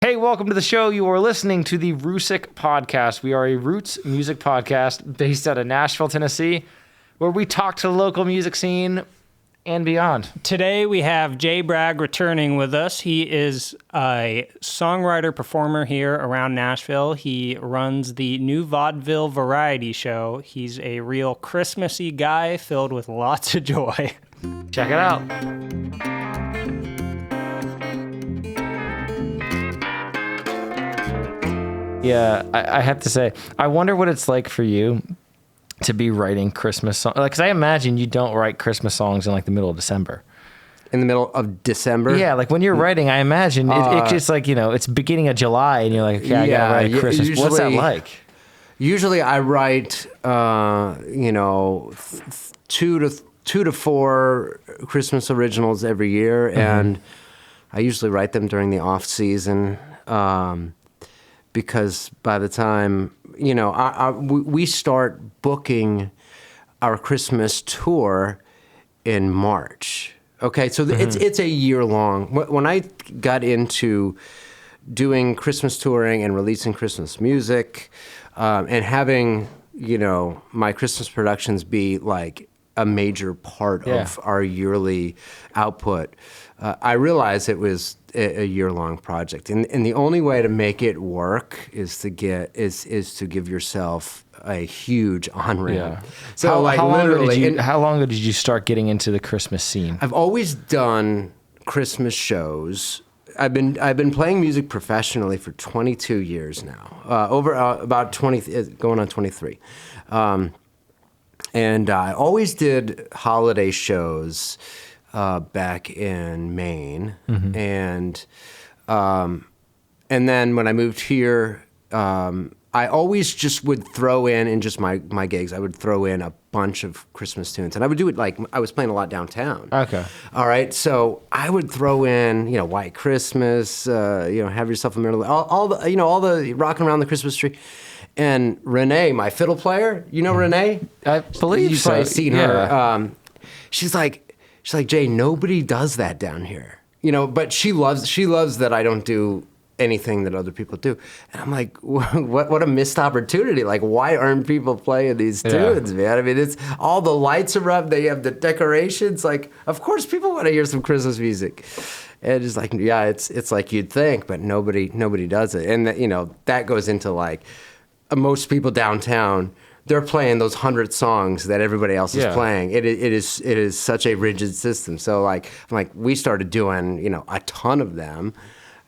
Hey, welcome to the show. You are listening to the Roosic podcast. We are a roots music podcast based out of Nashville, Tennessee, where we talk to the local music scene and beyond. Today we have Jay Bragg returning with us. He is a songwriter performer here around Nashville. He runs the new vaudeville variety show. He's a real Christmassy guy filled with lots of joy. Check it out. Yeah, I have to say, I wonder what it's like for you to be writing Christmas songs. Like, 'cause I imagine you don't write Christmas songs in like the middle of December. In the middle of December? Yeah, like when you're writing, I imagine it's just like, you know, it's beginning of July and you're like, okay, I gotta write a Christmas. What's that like? Usually I write, two to four Christmas originals every year, and I usually write them during the off season. Because by the time, we start booking our Christmas tour in March. Okay, so it's a year long. When I got into doing Christmas touring and releasing Christmas music, and having, my Christmas productions be like a major part of our yearly output, I realized it was a year-long project, and the only way to make it work is to give yourself a huge on-ramp. Yeah. So how long ago did you start getting into the Christmas scene? I've always done Christmas shows. I've been playing music professionally for 22 years now, about 20, going on 23. And I always did holiday shows back in Maine, and then when I moved here, I always just would throw in just my gigs. I would throw in a bunch of Christmas tunes, and I would do it like I was playing a lot downtown. Okay, all right. So I would throw in, White Christmas, Have Yourself a Merry, all the rocking around the Christmas tree. And Renee, my fiddle player, Renee? I believe You've so. probably seen her. She's like, Jay, nobody does that down here. But she loves that I don't do anything that other people do. And I'm like, what a missed opportunity. Like, why aren't people playing these tunes, man? I mean, it's all the lights are up, they have the decorations. Like, of course people want to hear some Christmas music. And it's like, it's like you'd think, but nobody does it. And that goes into like, most people downtown, they're playing those 100 songs that everybody else is playing. It is such a rigid system. So we started doing a ton of them,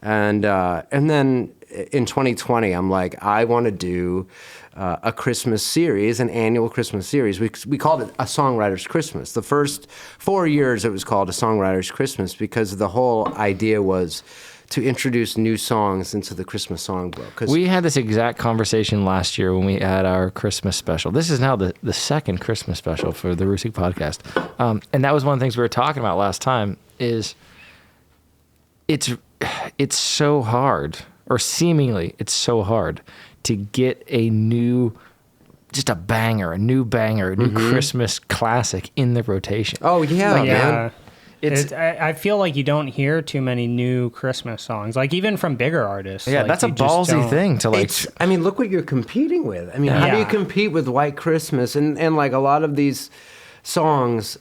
and then in 2020 I'm like, I want to do a Christmas series, an annual Christmas series. We called it a Songwriter's Christmas. The first 4 years it was called a Songwriter's Christmas because the whole idea was to introduce new songs into the Christmas songbook. We had this exact conversation last year when we had our Christmas special. This is now the second Christmas special for the Roosic podcast. And that was one of the things we were talking about last time is it's so hard, or seemingly it's so hard to get a new Christmas classic in the rotation. Oh, yeah, man. I feel like you don't hear too many new Christmas songs, like even from bigger artists. Yeah, like, that's a ballsy thing to like. Look what you're competing with. I mean, how do you compete with White Christmas and like a lot of these songs?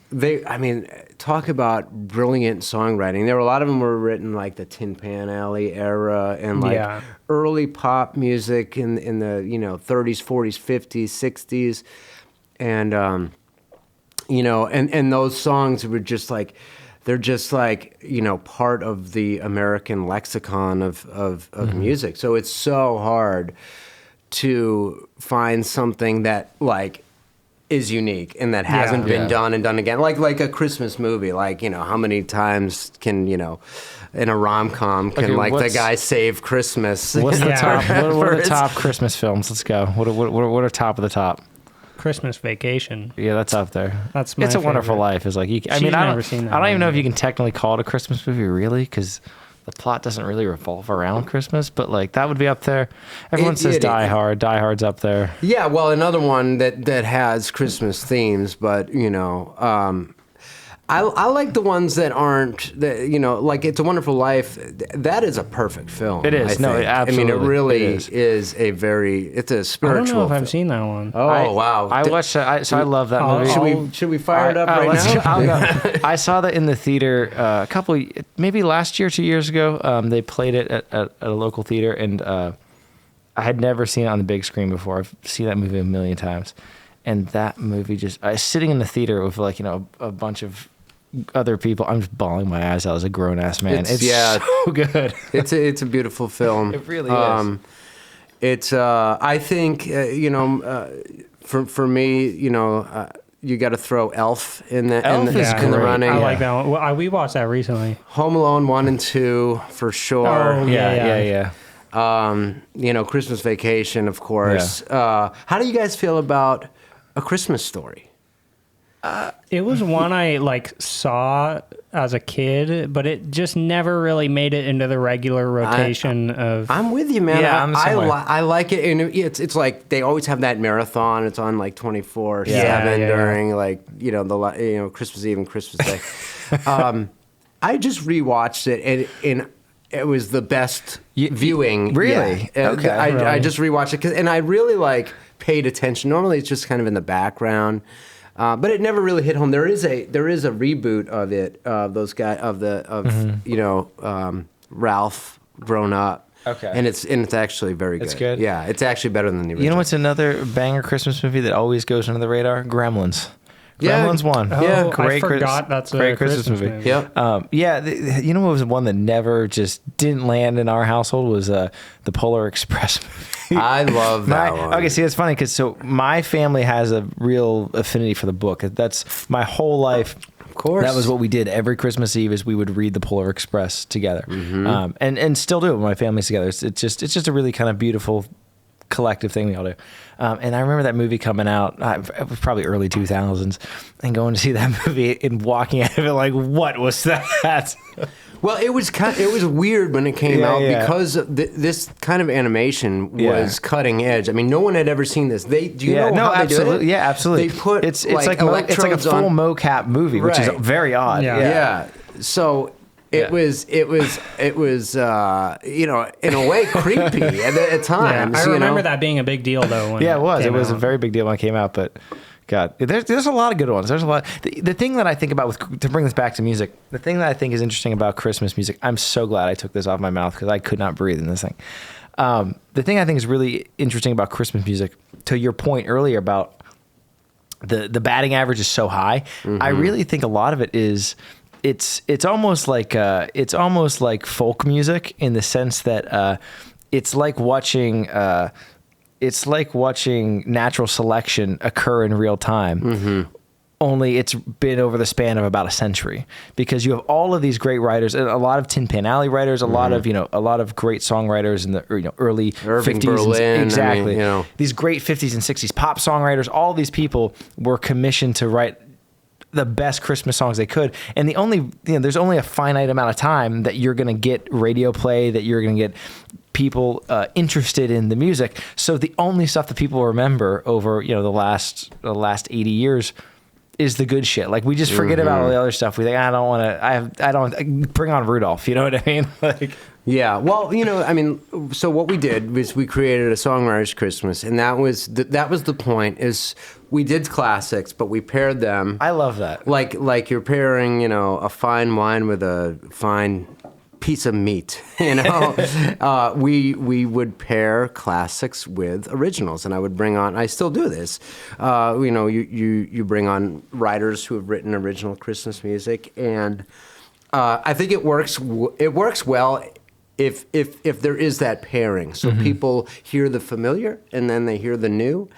Talk about brilliant songwriting. There were a lot of them were written like the Tin Pan Alley era and like early pop music in the 30s, 40s, 50s, 60s, and and those songs were just like. They're just like, part of the American lexicon of music. So it's so hard to find something that like is unique and that hasn't been done and done again. Like a Christmas movie. Like, how many times can, in a rom-com the guy save Christmas? What's the top? What are the top Christmas films? Let's go. What are top of the top? Christmas Vacation. Yeah, that's up there. That's my It's a Wonderful Life. Is like I don't even know if you can technically call it a Christmas movie, really, because the plot doesn't really revolve around Christmas. But like that would be up there. Everyone says Die Hard. Die Hard's up there. Yeah, well, another one that has Christmas themes, but I like the ones that aren't, like It's a Wonderful Life. That is a perfect film. It is. I think. Absolutely. I mean, it really is it's a spiritual. I don't know if film. I've seen that one. Oh, wow. I watched that. I love that movie. Should we fire it up right let's now? I'll go. I saw that in the theater maybe last year, 2 years ago. They played it at a local theater, and I had never seen it on the big screen before. I've seen that movie a million times. And that movie I was sitting in the theater with a bunch of other people. I'm just bawling my eyes out as a grown ass man. It's so good. It's a beautiful film. It really is. It's I think for me, you got to throw Elf in the running. I like that one. Well, we watched that recently. Home Alone 1 and 2 for sure. Oh yeah. Christmas Vacation, of course. Yeah. How do you guys feel about A Christmas Story? It was one I saw as a kid, but it just never really made it into the regular rotation of. I'm with you, man. Yeah, I like it, and it's like they always have that marathon. It's on 24/7 during the Christmas Eve and Christmas Day. I just rewatched it, and it was the best viewing. Really? Yeah. Okay. I just rewatched it, and I really paid attention. Normally, it's just kind of in the background. But it never really hit home. There is a reboot of it. Those guys Ralph grown up. Okay. And it's actually very good. It's good? Yeah, it's actually better than the original. You know what's another banger Christmas movie that always goes under the radar? Gremlins. Gremlins 1. Oh, I forgot that's a great Christmas movie. Yep. You know what was one that never just didn't land in our household was the Polar Express movie. I love that one. Okay, see, it's funny because my family has a real affinity for the book. That's my whole life. Of course. That was what we did every Christmas Eve is we would read the Polar Express together. Mm-hmm. And still do it when my family's together. It's just a really kind of beautiful collective thing we all do. And I remember that movie coming out, it was probably early 2000s, and going to see that movie and walking out of it like, what was that? Well, it was weird when it came out because this kind of animation was cutting edge. I mean, no one had ever seen this. Do you know how they do it? Yeah, absolutely. They put it's like a full mocap movie, which is very odd. Yeah. So it was in a way creepy at times. I remember that being a big deal though. When it was. It was out. a very big deal when it came out, but God, there's a lot of good ones. There's a lot. The thing that I think about to bring this back to music, the thing that I think is interesting about Christmas music, I'm so glad I took this off my mouth because I could not breathe in this thing. The thing I think is really interesting about Christmas music, to your point earlier about the batting average is so high, I really think a lot of it is it's almost like folk music in the sense that it's like watching natural selection occur in real time. Mm-hmm. Only it's been over the span of about a century, because you have all of these great writers, and a lot of Tin Pan Alley writers, a lot of great songwriters in the early Irving 50s. Berlin, Exactly. These great 50s and 60s pop songwriters, all these people were commissioned to write the best Christmas songs they could. And there's only a finite amount of time that you're going to get radio play, that you're going to get people interested in the music. So the only stuff that people remember over, the last 80 years is the good shit. Like, we just forget about all the other stuff. We think, I don't bring on Rudolph. You know what I mean? Yeah. Well, so what we did was we created a songwriter's Christmas, and that was the point. Is we did classics, but we paired them. I love that. Like you're pairing, a fine wine with a fine piece of meat. We would pair classics with originals, and I would bring on. I still do this. You bring on writers who have written original Christmas music, and I think it works. It works well if there is that pairing, so people hear the familiar and then they hear the new,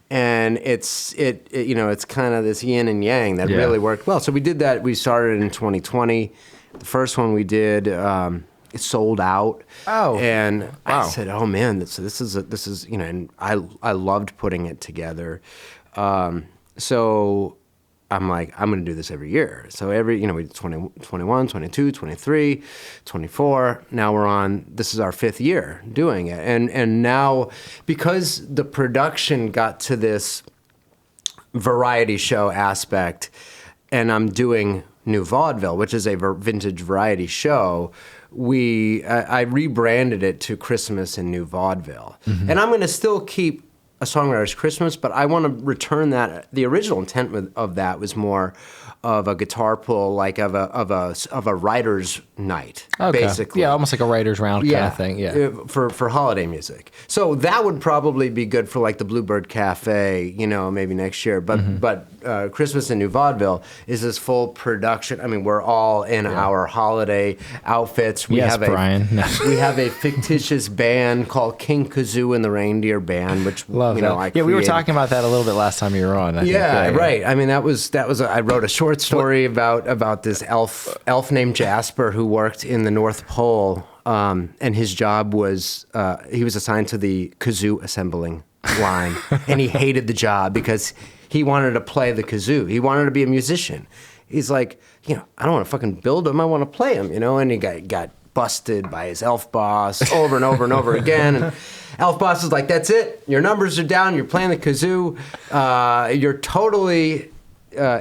and it's kind of this yin and yang that really worked well. So we did that. We started in 2020. The first one we did, it sold out. Oh, and wow. I said, "Oh man, this is and I loved putting it together." So I'm like, I'm going to do this every year. So we did 21, 22, 23, 24. Now this is our 5th year doing it. And now, because the production got to this variety show aspect, and I'm doing New Vaudeville, which is a vintage variety show, I rebranded it to Christmas in New Vaudeville. And I'm going to still keep A Songwriter's Christmas, but I want to return that. The original intent of that was more of a guitar pull, like of a writer's night, basically. Yeah, almost like a writer's round kind of thing. Yeah, for holiday music. So that would probably be good for like the Bluebird Cafe, maybe next year. But Christmas in New Vaudeville is this full production. I mean, we're all in our holiday outfits. Brian. We have a fictitious band called King Kazoo and the Reindeer Band, which we were talking about that a little bit last time you were on. I think. Right. I mean, that was. I wrote a short story about this elf named Jasper who worked in the North Pole, and his job was he was assigned to the kazoo assembling line, and he hated the job because he wanted to play the kazoo. He wanted to be a musician. He's like, I don't want to fucking build him. I want to play him, and he got busted by his elf boss over and over and over again. And elf boss is like, that's it. Your numbers are down. You're playing the kazoo. You're totally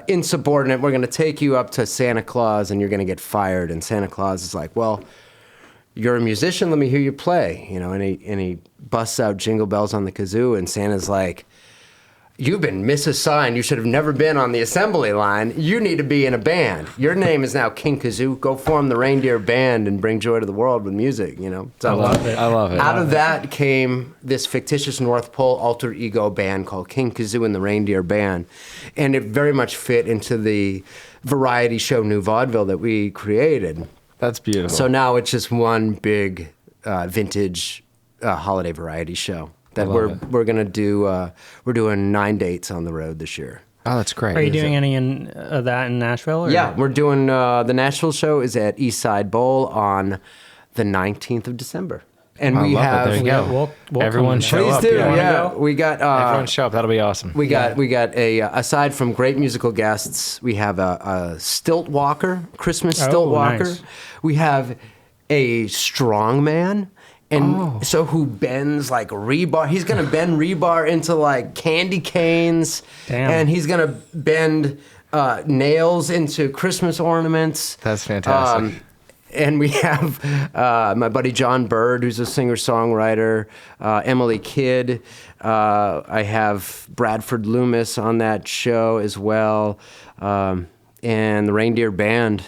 insubordinate. We're going to take you up to Santa Claus and you're going to get fired. And Santa Claus is like, well, you're a musician. Let me hear you play. And he busts out Jingle Bells on the kazoo. And Santa's like, you've been misassigned. You should have never been on the assembly line. You need to be in a band. Your name is now King Kazoo. Go form the Reindeer Band and bring joy to the world with music, So I love it. Out of that came this fictitious North Pole alter ego band called King Kazoo and the Reindeer Band. And it very much fit into the variety show New Vaudeville that we created. That's beautiful. So now it's just one big vintage holiday variety show that we're gonna do. We're doing 9 dates on the road this year. Oh, that's great. Are you doing any of that in Nashville? Or? Yeah, we're doing the Nashville show is at East Side Bowl on the 19th of December. And we have there you go. We'll everyone show please up. do. Yeah. We got Everyone show up. That'll be awesome. We got a aside from great musical guests, we have a stilt walker, Christmas stilt walker. Nice. We have a strongman. And so who bends like rebar? He's gonna bend rebar into like candy canes. Damn. And he's gonna bend nails into Christmas ornaments. That's fantastic. And we have my buddy John Bird, who's a singer-songwriter, Emily Kidd. I have Bradford Loomis on that show as well, and the Reindeer Band.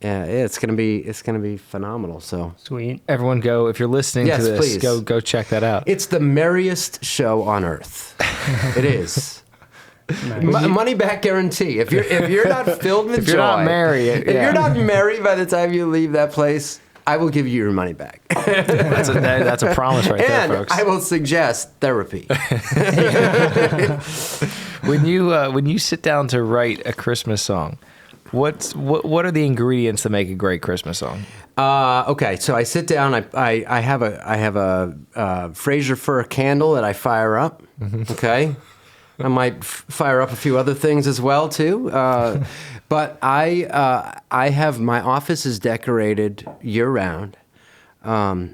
It's gonna be phenomenal. So Sweet. Everyone go, if you're listening to this, please. go check that out. It's the merriest show on earth. It is. Nice. Money back guarantee. If you're not filled with If you're not merry, if you're not merry by the time you leave that place, I will give you your money back. That's a promise right there, And folks. I will suggest therapy. When you sit down to write a Christmas song, what are the ingredients that make a great Christmas song? Okay, so I sit down. I have a Fraser fir candle that I fire up. Okay, I might fire up a few other things as well too. But I have my office is decorated year round. I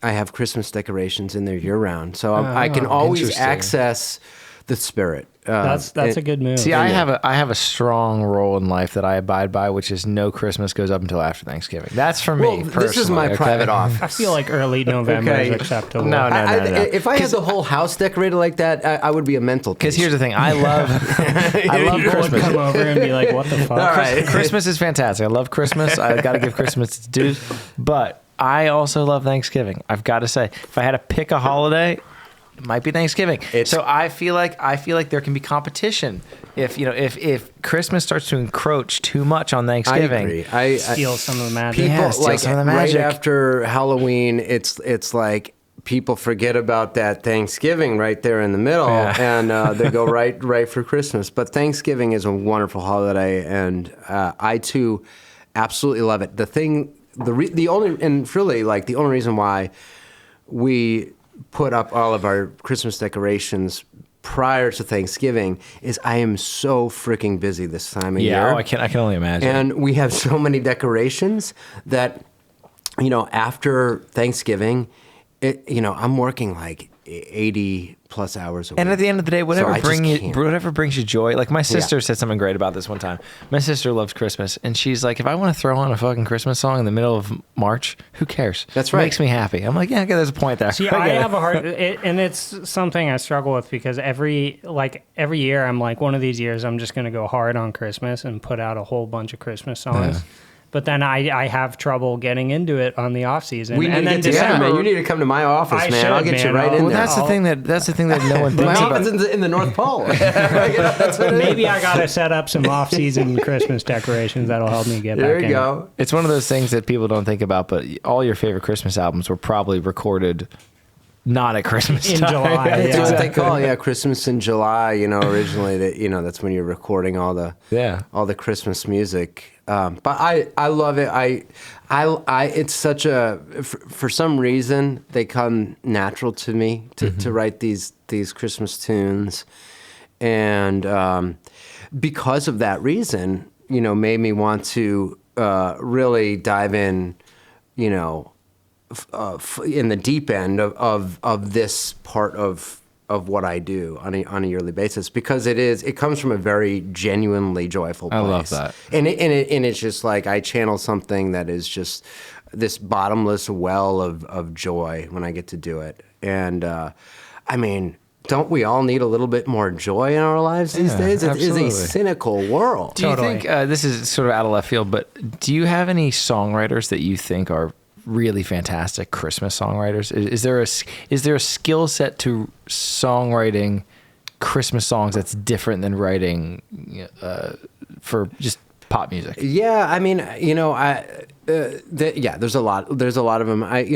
have Christmas decorations in there year round, so I can always interesting. access the spirit. That's a good move. See, I have a strong rule in life that I abide by, which is no Christmas goes up until after Thanksgiving. That's for me. Well, this is my personally, private I office. feel like early November Okay. is acceptable. No. If I had the whole house decorated like that, I would be a mental Because case. here's the thing, I love People would Christmas. come over and be like, "What the fuck?" All right. Christmas is fantastic. I love Christmas. I got to give Christmas its dues, but I also love Thanksgiving. I've got to say, if I had to pick a holiday, it might be Thanksgiving. So I feel like there can be competition if Christmas starts to encroach too much on Thanksgiving. I agree. Steal some of the magic. People Yeah, steal like some of the magic. right after Halloween, it's like people forget about that Thanksgiving right there in the middle, and they go right for Christmas. But Thanksgiving is a wonderful holiday, and I too absolutely love it. The only reason why we put up all of our Christmas decorations prior to Thanksgiving is I am so freaking busy this time of year. Yeah, I can only imagine. And we have so many decorations that, after Thanksgiving, I'm working like 80 plus hours a week. And at the end of the day, So whatever I just can't. whatever brings you joy. Like my sister said something great about this one time. My sister loves Christmas, and she's like, if I want to throw on a fucking Christmas song in the middle of March, who cares? That's It right. makes me happy. I'm like, yeah, okay, there's a point there. See, I have a hard, and it's something I struggle with because every year I'm like, one of these years I'm just going to go hard on Christmas and put out a whole bunch of Christmas songs. But then I have trouble getting into it on the off season. We need and to then get together, December, man. You need to come to my office, I man. I'll should, get you man. right Well, in Well, there. that's the thing that no one My thinks office about. is in the North Pole. That's what it is. maybe I got to set up some off-season Christmas decorations that'll help me get There back you in. go. It's one of those things that people don't think about, but all your favorite Christmas albums were probably recorded not at Christmas In time. July, That's yeah. what they call, Christmas in July. Originally, that's when you're recording all the Christmas music. But I love it. It's such a for some reason they come natural to me to write these Christmas tunes, and because of that reason, made me want to really dive in, in the deep end of this part of what I do on a yearly basis, because it comes from a very genuinely joyful place. I love that. And it's just like I channel something that is just this bottomless well of joy when I get to do it. And I mean, don't we all need a little bit more joy in our lives these days? It absolutely. is a cynical world. Do you Totally. think this is sort of out of left field, but do you have any songwriters that you think are really fantastic Christmas songwriters? Is there a skill set to songwriting Christmas songs that's different than writing for just pop music? Yeah, I mean, there's a lot of them. One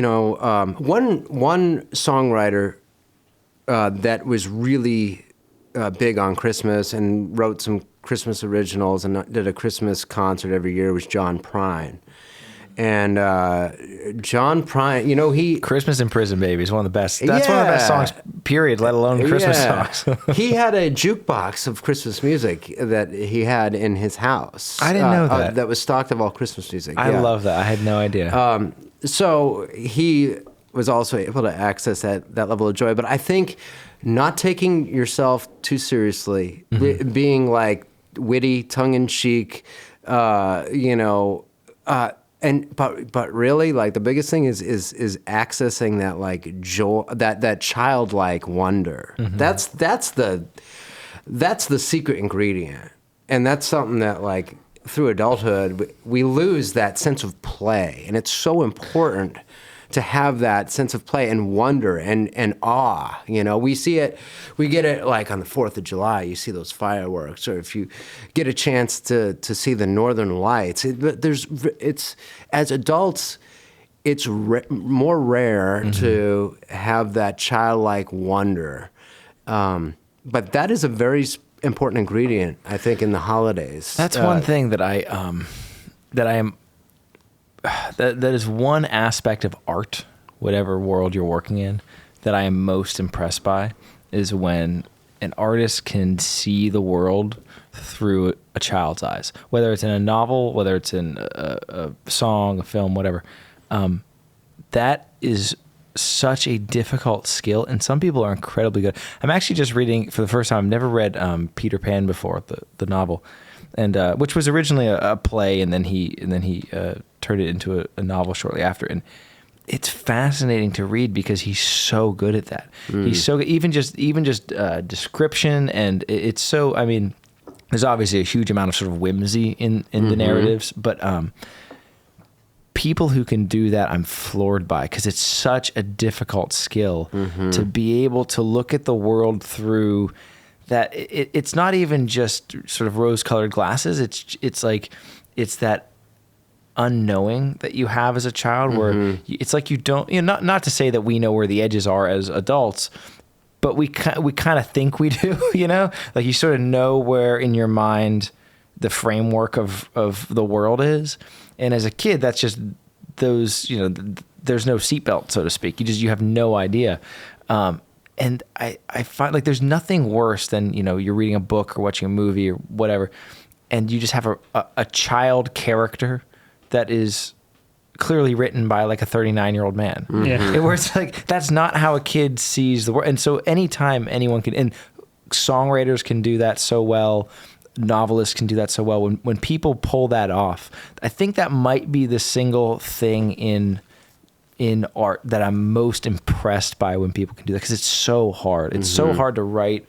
songwriter that was really big on Christmas and wrote some Christmas originals and did a Christmas concert every year was John Prine. And John Prine, he... Christmas in Prison, Baby is one of the best. That's one of the best songs, period, let alone Christmas songs. He had a jukebox of Christmas music that he had in his house. I didn't know that. That was stocked of all Christmas music. I love that. I had no idea. So he was also able to access that level of joy. But I think not taking yourself too seriously, being like witty, tongue-in-cheek, but really, like, the biggest thing is accessing that, like, joy, that childlike wonder. That's the secret ingredient, and that's something that, like, through adulthood we lose that sense of play, and it's so important to have that sense of play and wonder and awe. We get it like on the 4th of July, you see those fireworks, or if you get a chance to see the Northern Lights. It's as adults, it's more rare to have that childlike wonder. But that is a very important ingredient, I think, in the holidays. That's one thing that that is one aspect of art, whatever world you're working in, that I am most impressed by, is when an artist can see the world through a child's eyes, whether it's in a novel, whether it's in a song, a film, whatever. That is such a difficult skill, and some people are incredibly good. I'm actually just reading for the first time. I've never read Peter Pan before, the novel, and which was originally a play, and then he turned it into a novel shortly after. And it's fascinating to read because he's so good at that. He's so good, even just description, and it's so. I mean, there's obviously a huge amount of sort of whimsy in the narratives, but people who can do that, I'm floored by, because it's such a difficult skill to be able to look at the world through that. It's not even just sort of rose-colored glasses. It's like it's that unknowing that you have as a child, where it's like you don't. Not to say that we know where the edges are as adults, but we kind of think we do. Like you sort of know where in your mind the framework of the world is. And as a kid, that's just those, there's no seatbelt, so to speak. You have no idea. And I find like there's nothing worse than, you're reading a book or watching a movie or whatever, and you just have a child character that is clearly written by like a 39-year-old man. Yeah. Where it's like, that's not how a kid sees the world. And so anytime anyone can, and songwriters can do that so well, novelists can do that so well. When people pull that off, I think that might be the single thing in art that I'm most impressed by when people can do that, because it's so hard. It's so hard to write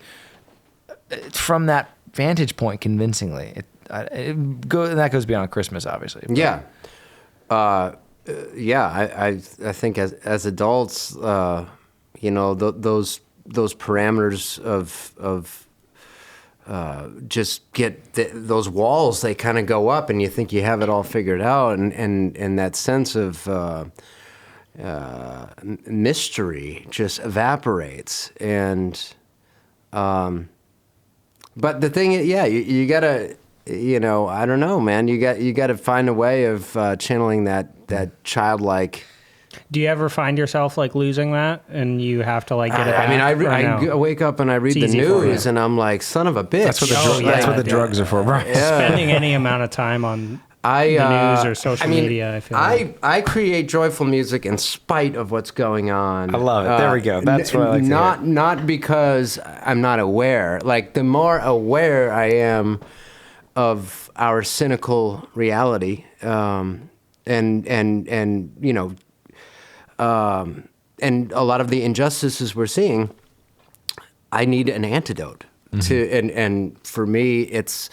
from that vantage point convincingly. That goes beyond Christmas, obviously. Yeah. I think as adults, those parameters of just get those walls, they kind of go up, and you think you have it all figured out, and that sense of mystery just evaporates. And but the thing is, you gotta, I don't know, man. You got to find a way of channeling that childlike. Do you ever find yourself like losing that, and you have to like get it back? I wake up and I read the news, and I'm like, son of a bitch. That's what the drugs are for, bro. Yeah. Spending any amount of time on the news or social media. I feel I create joyful music in spite of what's going on. I love it. There we go. That's what I like to hear. Not because I'm not aware. Like, the more aware I am of our cynical reality, and a lot of the injustices we're seeing, I need an antidote to, and for me, it's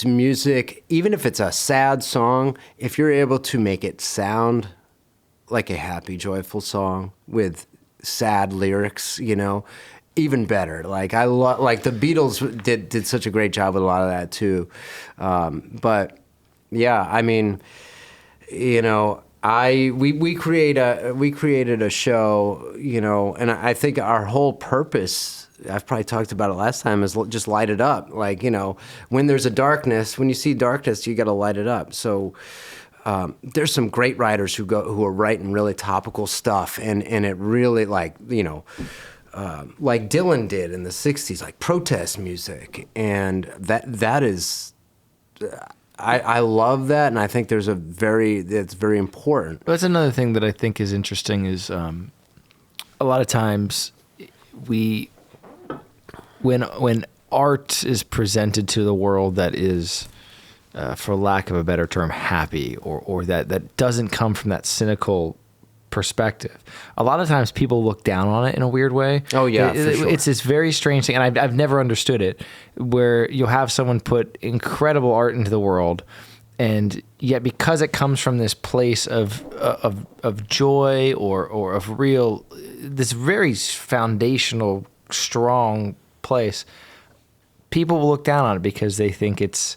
music. Even if it's a sad song, if you're able to make it sound like a happy, joyful song with sad lyrics, even better. Like, like the Beatles did such a great job with a lot of that too. But yeah, I mean, we created a show, and I think our whole purpose, I've probably talked about it last time, is just light it up. Like, when there's a darkness, when you see darkness, you got to light it up. So there's some great writers who are writing really topical stuff, and it really, like Dylan did in the 60s, like protest music, and that is. I love that, and I think it's very important. That's another thing that I think is interesting is a lot of times when art is presented to the world that is, for lack of a better term, happy, or that doesn't come from that cynical perspective, a lot of times people look down on it in a weird way. Oh yeah, for sure. It's this very strange thing, and I've never understood it, where you'll have someone put incredible art into the world, and yet because it comes from this place of joy or of real, this very foundational, strong place, people will look down on it because they think it's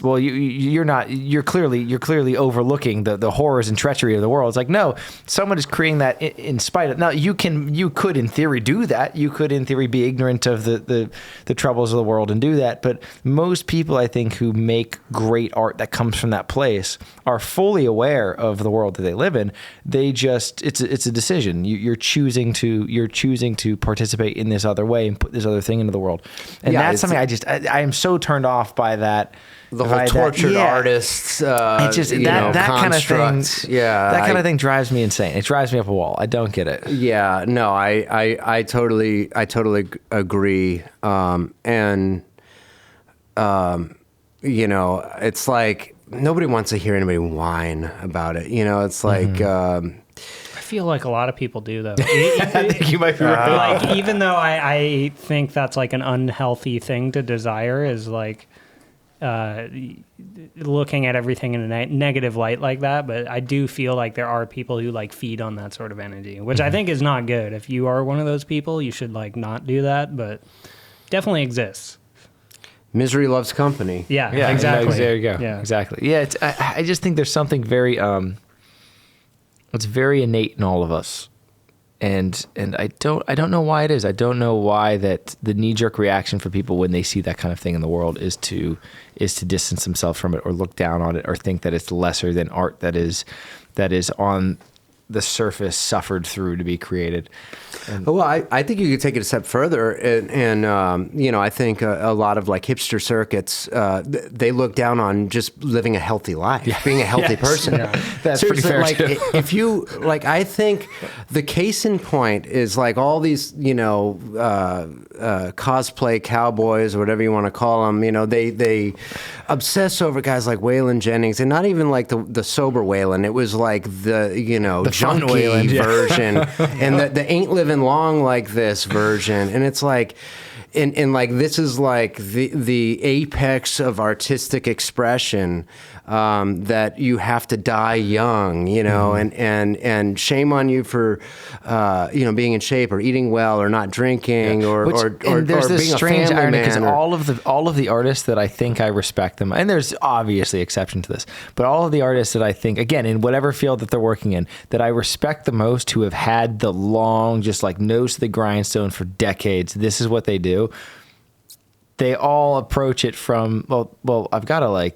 well, you're clearly overlooking the horrors and treachery of the world. It's like, no, someone is creating that in spite of. Now you could in theory do that. You could in theory be ignorant of the troubles of the world and do that. But most people, I think, who make great art that comes from that place are fully aware of the world that they live in. They just it's a decision. You're choosing to participate in this other way and put this other thing into the world. And that's something I am so turned off by that. The whole tortured artists, it's just that kind of thing. Yeah, that kind of thing drives me insane. It drives me up a wall. I don't get it. Yeah, no, I totally agree. It's like nobody wants to hear anybody whine about it. It's like. I feel like a lot of people do, though. I think you might be right. Like, even though I think that's like an unhealthy thing to desire, is like looking at everything in a negative light like that. But I do feel like there are people who like feed on that sort of energy, which I think is not good. If you are one of those people, you should like not do that, but definitely exists. Misery loves company. Yeah, exactly. There you go. Yeah, exactly. Yeah, I just think there's something very it's very innate in all of us, and I don't know why it is. I don't know why that the knee-jerk reaction for people when they see that kind of thing in the world is to distance themselves from it, or look down on it, or think that it's lesser than art that is on the surface suffered through to be created. Well, I think you could take it a step further, and I think a lot of like hipster circuits, they look down on just living a healthy life, being a healthy person. That's pretty fair like, too. If you like, I think the case in point is like all these, cosplay cowboys or whatever you want to call them. They obsess over guys like Waylon Jennings, and not even like the sober Waylon. It was like the fun junkie Waylon, version, and the ain't living long like this version, and it's like. And like this is like the apex of artistic expression, that you have to die young, and shame on you for being in shape or eating well or not drinking or there's this being strange a family irony because man. all of the artists that I think I respect them, and there's obviously exception to this, but all of the artists that I think, again, in whatever field that they're working in, that I respect the most, who have had the long, just like nose to the grindstone for decades, this is what they do. They all approach it from, well, I've got to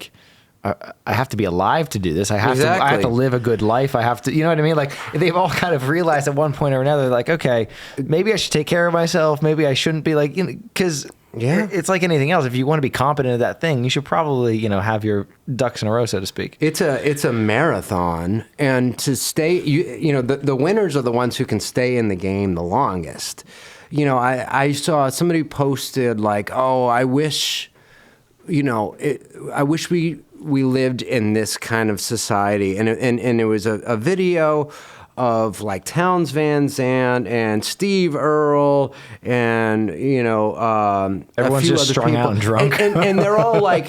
I have to be alive to do this. I have to live a good life. I have to, you know what I mean? Like they've all kind of realized at one point or another, like, okay, maybe I should take care of myself. Maybe I shouldn't be like, because it's like anything else. If you want to be competent at that thing, you should probably, have your ducks in a row, so to speak. It's a marathon, and to stay, the winners are the ones who can stay in the game the longest. I saw somebody posted like, oh, I wish we lived in this kind of society, and it was a video of like Townes Van Zandt and Steve Earle and everyone's just strung out and drunk, and they're all like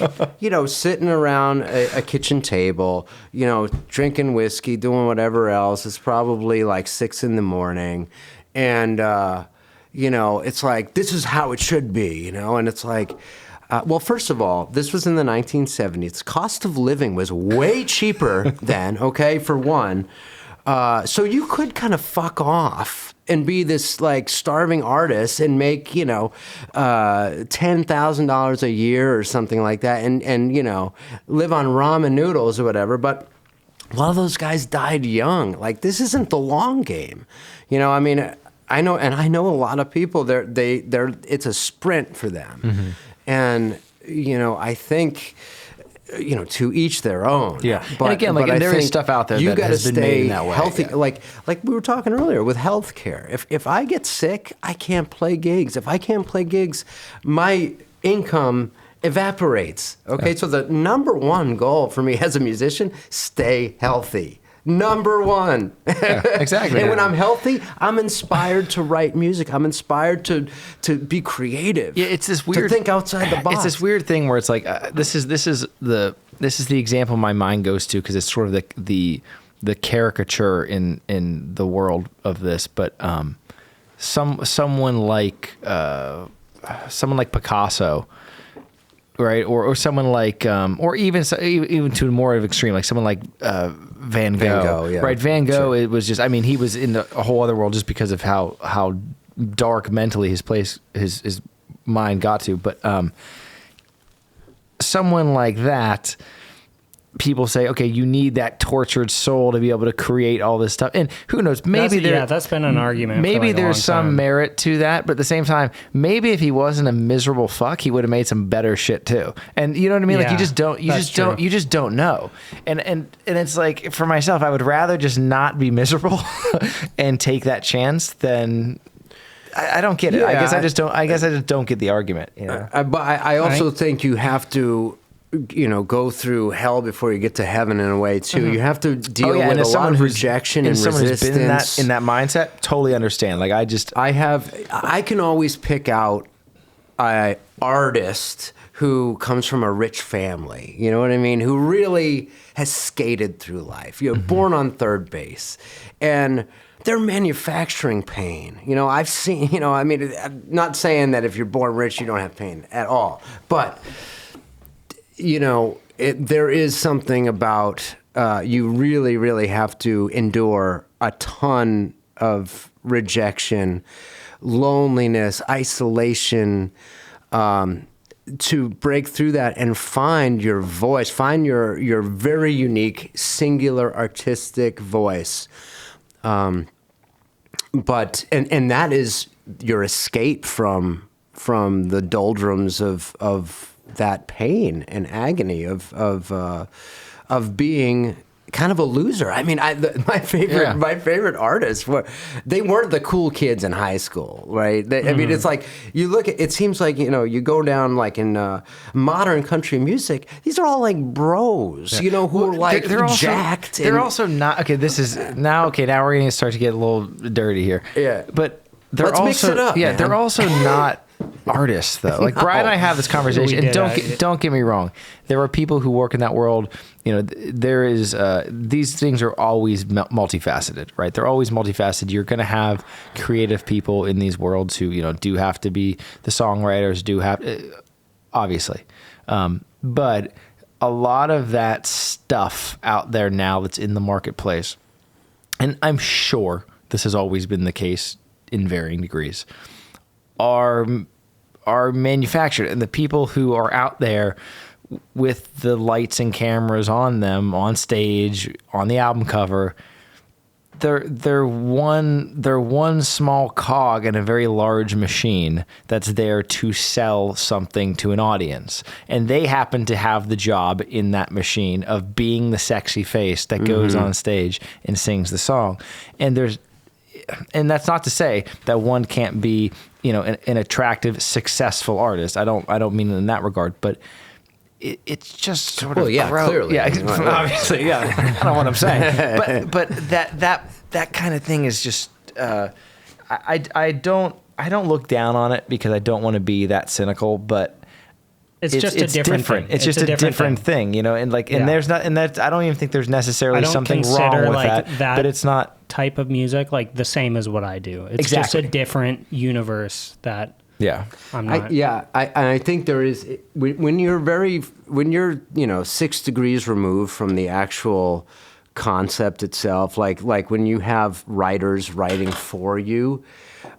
sitting around a kitchen table, drinking whiskey, doing whatever else. It's probably like 6 a.m, and it's like, this is how it should be, and it's like. Well, first of all, this was in the 1970s. Cost of living was way cheaper then, okay, for one. So you could kind of fuck off and be this like starving artist and make, $10,000 a year or something like that and live on ramen noodles or whatever. But a lot of those guys died young. Like, this isn't the long game. I mean, I know a lot of people, it's a sprint for them. Mm-hmm. And, I think, to each their own. Yeah. But, and again, and there is stuff out there that has been made in that way. Healthy. Yeah. Like we were talking earlier with healthcare. If I get sick, I can't play gigs. If I can't play gigs, my income evaporates. Okay. Yeah. So the number one goal for me as a musician, stay healthy. Number one. Yeah, exactly. And when I'm healthy, I'm inspired to write music. I'm inspired to be creative. Yeah, it's this weird, to think outside the box. It's this weird thing where it's like this is the example my mind goes to, because it's sort of the caricature in the world of this. But someone like Picasso. Right, or someone like, or even to more of extreme, like someone like Van Gogh. Yeah. Right, Van Gogh. Sure. It was just, I mean, he was in a whole other world just because of how dark mentally his mind got to. But someone like that, people say, okay, you need that tortured soul to be able to create all this stuff. And who knows, maybe that's been an argument. Maybe there's some merit to that, but at the same time, maybe if he wasn't a miserable fuck, he would have made some better shit too. And you know what I mean? Yeah, like you just don't know. And it's like, for myself, I would rather just not be miserable and take that chance than. I don't get it. Yeah, I guess I just don't get the argument. But I also think you have to. Go through hell before you get to heaven in a way too. Mm-hmm. You have to deal with a lot of rejection and resistance. Who's been in that mindset, totally understand. Like I can always pick out an artist who comes from a rich family. You know what I mean? Who really has skated through life. Born on third base, and they're manufacturing pain. I've seen. I mean, I'm not saying that if you're born rich you don't have pain at all, but. There is something about you really, really have to endure a ton of rejection, loneliness, isolation, to break through that and find your voice, find your very unique, singular, artistic voice. But and that is your escape from the doldrums of that pain and agony of being kind of a loser. I mean, my favorite artists they weren't the cool kids in high school, right? I mean, it's like you look at it seems like you go down like in modern country music. These are all like bros, who are like they're jacked. They're also not okay. This is now okay. Now we're going to start to get a little dirty here. Yeah, but they're let's also mix it up. Yeah, man. They're also not artists though. Like Brian and I have this conversation, and don't get me wrong. There are people who work in that world. There is these things are always multifaceted, right? They're always multifaceted. You're going to have creative people in these worlds who do have to be the songwriters. Do have obviously, but a lot of that stuff out there now that's in the marketplace, and I'm sure this has always been the case in varying degrees, are manufactured, and the people who are out there with the lights and cameras on them on stage on the album cover, they're one small cog in a very large machine that's there to sell something to an audience, and they happen to have the job in that machine of being the sexy face that goes on stage and sings the song. And that's not to say that one can't be, an attractive, successful artist. I don't mean it in that regard, but it's just sort of gross. Clearly, yeah, obviously, yeah. I don't know what I'm saying, but that kind of thing is just I don't look down on it because I don't want to be that cynical, but. It's just a different thing. It's just a different thing, and there's not, and that I don't even think there's necessarily something wrong with that, but it's not type of music like the same as what I do. It's just a different universe that I'm not. I think there is when you're 6 degrees removed from the actual concept itself, like when you have writers writing for you.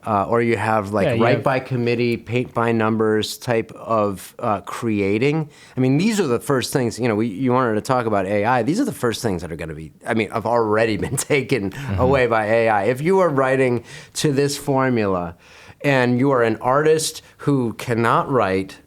Or you have by committee, paint by numbers type of creating. I mean, these are the first things, you wanted to talk about AI. These are the first things that are going to be, have already been taken away by AI. If you are writing to this formula and you are an artist who cannot write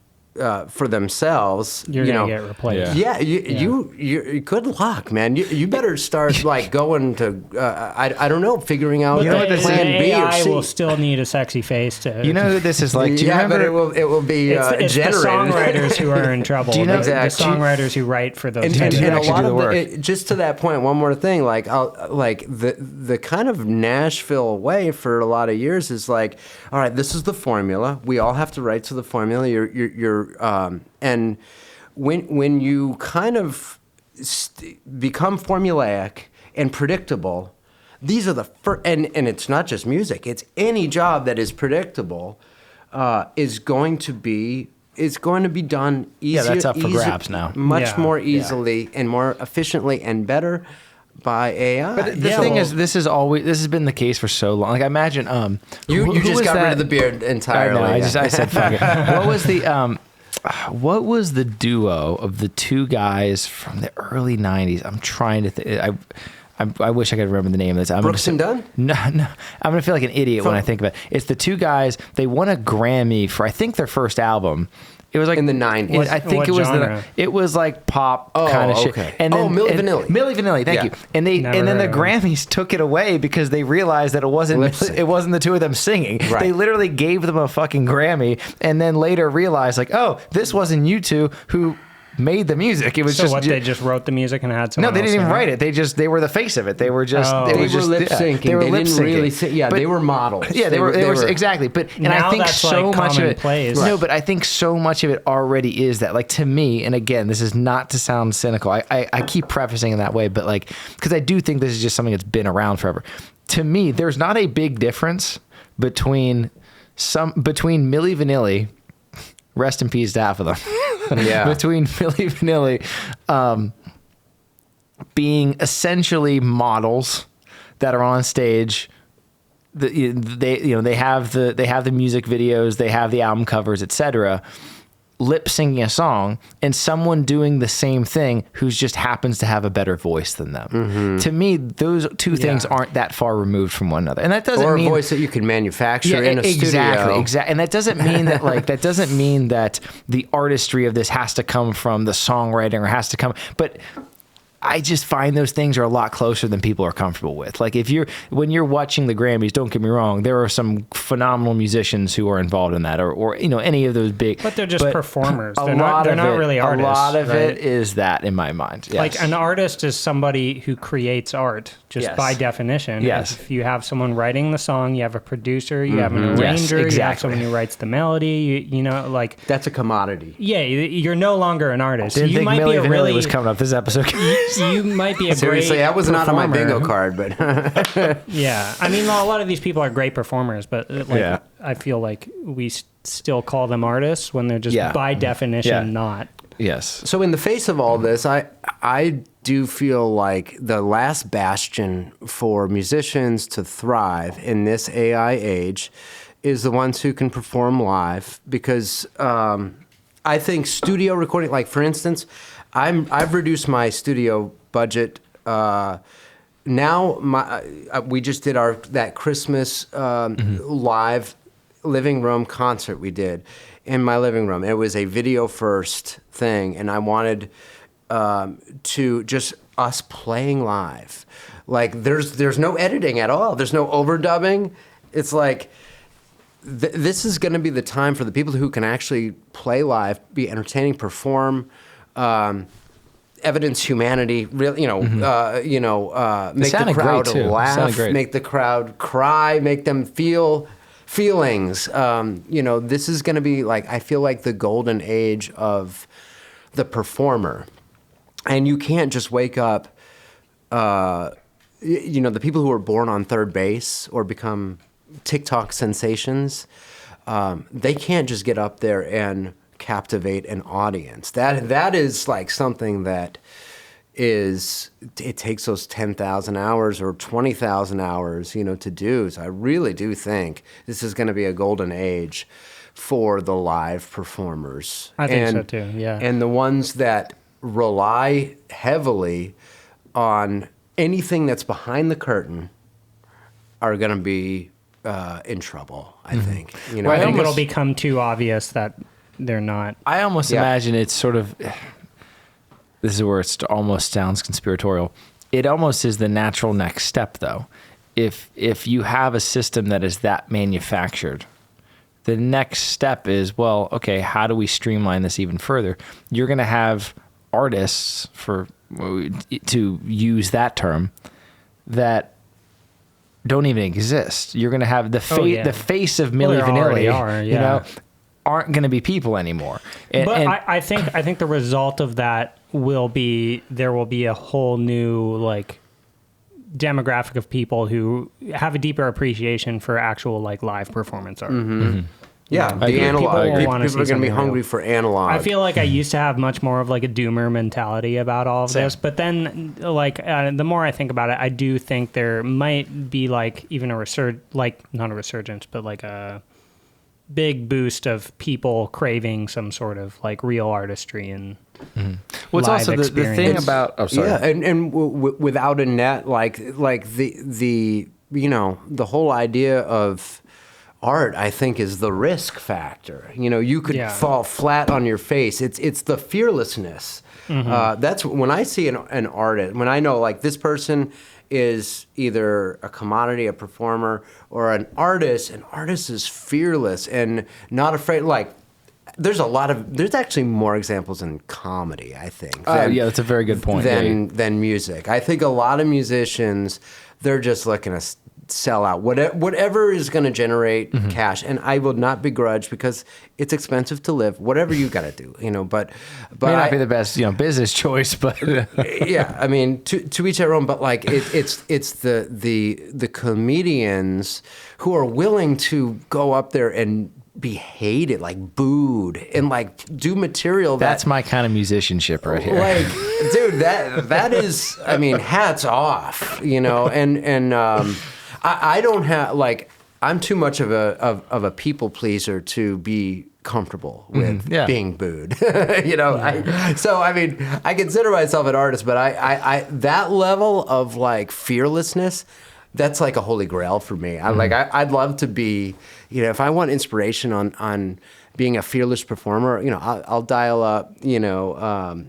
for themselves, you're gonna get replaced. You good luck, man. You better start going to I don't know, figuring out plan B or AI C. will still need a sexy face to. You know who this is like? Do you remember? But it will be it's the generated. songwriters who are in trouble. Do you know the songwriters who write for those? And a actually lot do the of work. just to that point, one more thing. The kind of Nashville way for a lot of years is all right, this is the formula. We all have to write to the formula. You're and when you kind of become formulaic and predictable, these are the first, and it's not just music, it's any job that is predictable is going to be done easier. Yeah, that's up for grabs now. Much more easily and more efficiently and better by AI. But the thing is, this has been the case for so long. Like, I imagine you just got rid of the beard entirely. I know, I said fuck it. What was the duo of the two guys from the early 90s? I'm trying to think. I wish I could remember the name of this. Brooks and Dunn? No. I'm going to feel like an idiot when I think of it. It's the two guys. They won a Grammy for, I think, their first album. It was like in the 90s. I think it was genre? It was like pop kind of shit. And then, Milli Vanilli. Milli Vanilli, thank you. And then the Grammys took it away because they realized that it wasn't the two of them singing. Right. They literally gave them a fucking Grammy, and then later realized this wasn't you two who made the music. It was they just wrote the music and had someone. No, they didn't even write it. They were the face of it. They were just they were lip syncing. They didn't really sing. Yeah, they were models. Yeah, they were exactly. But and now I think that's so much of it. No, but I think so much of it already is that. Like, to me, and again, this is not to sound cynical. I keep prefacing in that way, but because I do think this is just something that's been around forever. To me, there's not a big difference between Milli Vanilli. Rest in peace to half of them. Yeah. Between Milli Vanilli being essentially models that are on stage, they have the music videos, they have the album covers, etc. lip singing a song and someone doing the same thing who just happens to have a better voice than them. To me, those two things aren't that far removed from one another. And that doesn't mean a voice that you can manufacture in a studio. Exactly. And that doesn't mean that that doesn't mean that the artistry of this has to come from the songwriting or has to come, but I just find those things are a lot closer than people are comfortable with. Like when you're watching the Grammys, don't get me wrong, there are some phenomenal musicians who are involved in that, or any of those big. But they're just performers. They're not really artists. A lot of it is that, in my mind. Yes. Like an artist is somebody who creates art, just by definition. Yes. If you have someone writing the song, you have a producer, you have an arranger, you have someone who writes the melody. That's a commodity. Yeah, you're no longer an artist. Didn't you think might Milli be a Vanilli really was coming up this episode. You might be a Seriously, great that was not on my performer. bingo card, but Yeah, I mean, a lot of these people are great performers, but I feel like we still call them artists when they're just by definition not. Yes. So in the face of all this, I do feel like the last bastion for musicians to thrive in this AI age is the ones who can perform live, because I think studio recording, like for instance, I've reduced my studio budget. Now we just did that Christmas live living room concert we did in my living room. It was a video first thing, and I wanted to just us playing live. Like there's no editing at all. There's no overdubbing. It's like this is going to be the time for the people who can actually play live, be entertaining, perform. Evidence humanity, really, make the crowd laugh, make the crowd cry, make them feel feelings. This is going to be I feel like the golden age of the performer, and you can't just wake up. The people who are born on third base or become TikTok sensations, they can't just get up there and captivate an audience. That is something that it takes those 10,000 hours or 20,000 hours, to do. So I really do think this is going to be a golden age for the live performers. I think so too, yeah. And the ones that rely heavily on anything that's behind the curtain are going to be in trouble, I think. I think it'll become too obvious that they're not. I almost imagine it's sort of, this is where it almost sounds conspiratorial. It almost is the natural next step, though. If you have a system that is that manufactured, the next step is, well, okay, how do we streamline this even further? You're going to have artists, to use that term, that don't even exist. You're going to have the face of Milli Vanilli, aren't going to be people anymore. I think the result of that will be there will be a whole new demographic of people who have a deeper appreciation for actual live performance art. Yeah, the analog. People are going to be hungry for analog. I feel like I used to have much more of a doomer mentality about all of this, but then the more I think about it, I do think there might be even not a resurgence, but a big boost of people craving some sort of real artistry and what's live also the thing about without a net, the whole idea of art, I think, is the risk factor. You could fall flat on your face. It's the fearlessness. That's when I see an artist, when I know like this person is either a commodity, a performer, or an artist. An artist is fearless and not afraid. Like, there's actually more examples in comedy, I think. Yeah, that's a very good point. Than music. I think a lot of musicians, they're just looking to sell out whatever is going to generate cash, and I will not begrudge because it's expensive to live. Whatever you got to do, but may not be the best business choice, but yeah, I mean to each their own. But like it's the comedians who are willing to go up there and be hated, like booed, and like do material that's my kind of musicianship right here. Like, dude, that is, I mean, hats off, and I don't have I'm too much of a people pleaser to be comfortable with Yeah. being booed. You know, I consider myself an artist, but I that level of like fearlessness, that's like a holy grail for me. I'd love to be, you know, if I want inspiration on being a fearless performer, you know, I'll dial up, you know,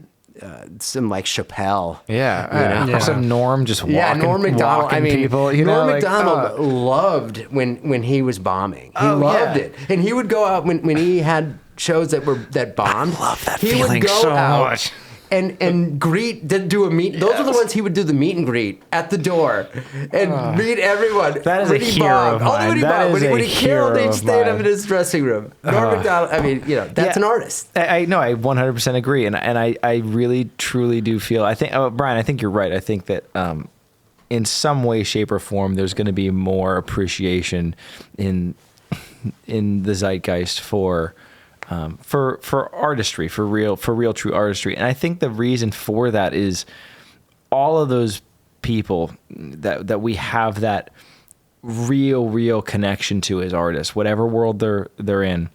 some like Chappelle. Yeah. Or some Norm just walking, Norm Macdonald. walking people. You Norm know, Macdonald loved when he was bombing. He loved it, and he would go out when he had shows that bombed. I love that he feeling would go so out much. and do a meet. Those are the ones he would do the meet and greet at the door and meet everyone. That is when a he hero bombed. of mine. When he That bombed. is When a he killed, hero he'd of stay up mine. in his dressing room. Norm Macdonald. I mean, you know, that's an artist. I know. I 100% agree, and I really truly do feel. I think, Brian, I think you're right. I think that in some way, shape, or form, there's going to be more appreciation in the zeitgeist for artistry, for real true artistry. And I think the reason for that is all of those people that we have that real connection to as artists, whatever world they're in.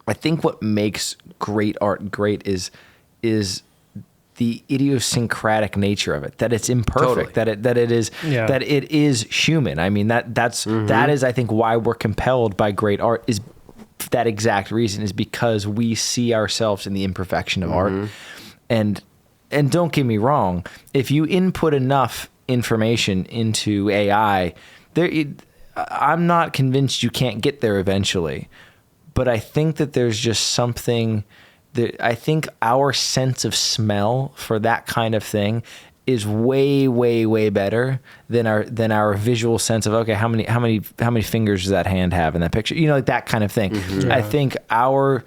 I think what makes great art great is the idiosyncratic nature of it, that it's imperfect, Totally. that it is human. I mean, that is, I think, why we're compelled by great art, is that exact reason, is because we see ourselves in the imperfection of art. And don't get me wrong, if you input enough information into AI, I'm not convinced you can't get there eventually. But I think that there's just something that I think our sense of smell for that kind of thing is way better than our visual sense of, okay, how many fingers does that hand have in that picture? You know, like that kind of thing. Yeah. I think our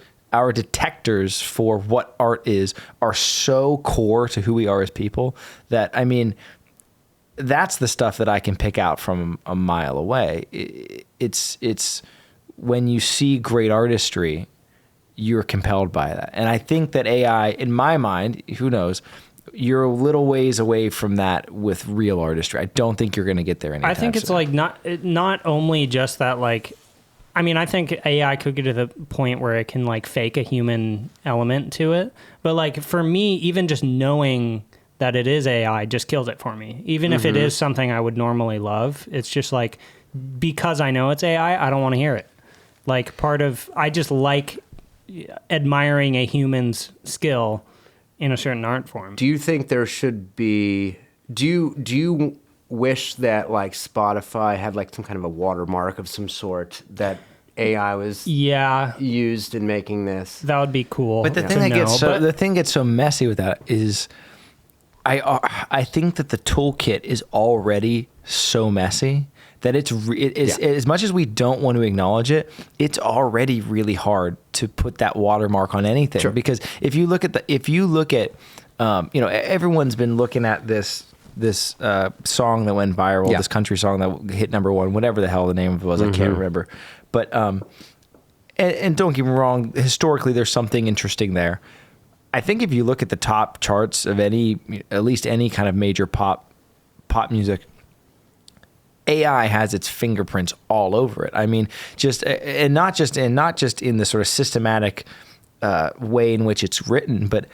detectors for what art is are so core to who we are as people that, I mean, that's the stuff that I can pick out from a mile away. It's when you see great artistry, you're compelled by that. And I think that AI, in my mind, who knows, you're a little ways away from that with real artistry. I don't think you're going to get there anytime I think it's soon. like not only just that, like, I mean, I think AI could get to the point where it can like fake a human element to it. But like for me, even just knowing that it is AI just kills it for me. Even if it is something I would normally love, it's just like, because I know it's AI, I don't want to hear it. Like I just like admiring a human's skill in a certain art form. Do you think there should be? Do you wish that like Spotify had like some kind of a watermark of some sort that AI was used in making this? That would be cool. But the thing gets so messy with that is, I think that the toolkit is already so messy that it's as much as we don't want to acknowledge it, it's already really hard to put that watermark on anything. Sure. Because if you look at you know, everyone's been looking at this song that went viral, this country song that hit #1, whatever the hell the name of it was, I can't remember. But and don't get me wrong, historically there's something interesting there. I think if you look at the top charts of at least any kind of major pop music, AI has its fingerprints all over it. I mean, not just in the sort of systematic way in which it's written, but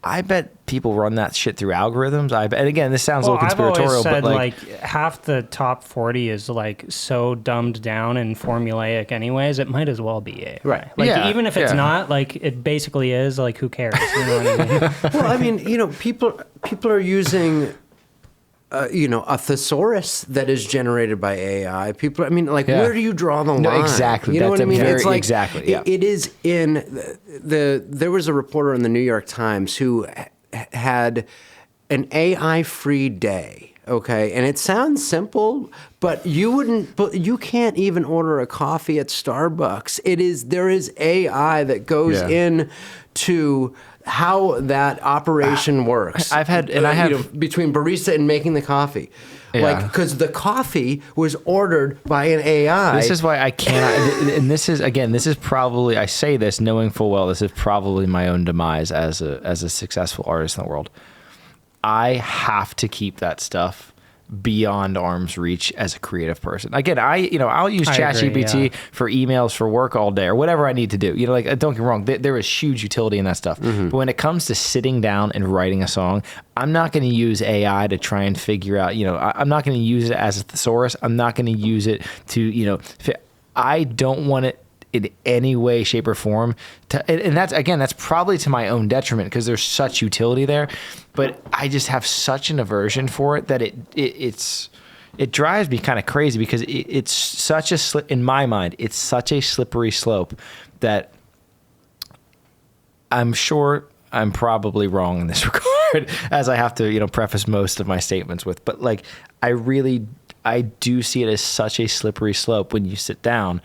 I bet people run that shit through algorithms. And again, this sounds a little conspiratorial, I've always said, but like half the top 40 is like so dumbed down and formulaic anyways, it might as well be AI. Right. Like even if it's not, like it basically is, like who cares? You know what I mean? Well, I mean, you know, people are using you know, a thesaurus that is generated by AI. People, I mean, like, where do you draw the line? No, exactly. You know what I mean? It's like, exactly. Yeah. It is in there was a reporter in the New York Times who had an AI-free day. Okay, and it sounds simple, but you can't even order a coffee at Starbucks. There is AI that goes in to how that operation works. I have you know, between barista and making the coffee. Like, because the coffee was ordered by an AI. This is why I cannot, and this is probably, I say this knowing full well, this is probably my own demise as a successful artist in the world. I have to keep that stuff beyond arm's reach as a creative person. Again, I'll use I agree, ChatGPT for emails for work all day or whatever I need to do. Like, don't get me wrong, there is huge utility in that stuff. But when it comes to sitting down and writing a song, I'm not going to use AI to try and figure out, I'm not going to use it as a thesaurus. I'm not going to use it to, I don't want it in any way, shape, or form. And that's probably to my own detriment because there's such utility there. But I just have such an aversion for it that it drives me kind of crazy because it's such a in my mind, it's such a slippery slope that I'm sure I'm probably wrong in this regard, as I have to, preface most of my statements with. But like, I do see it as such a slippery slope when you sit down.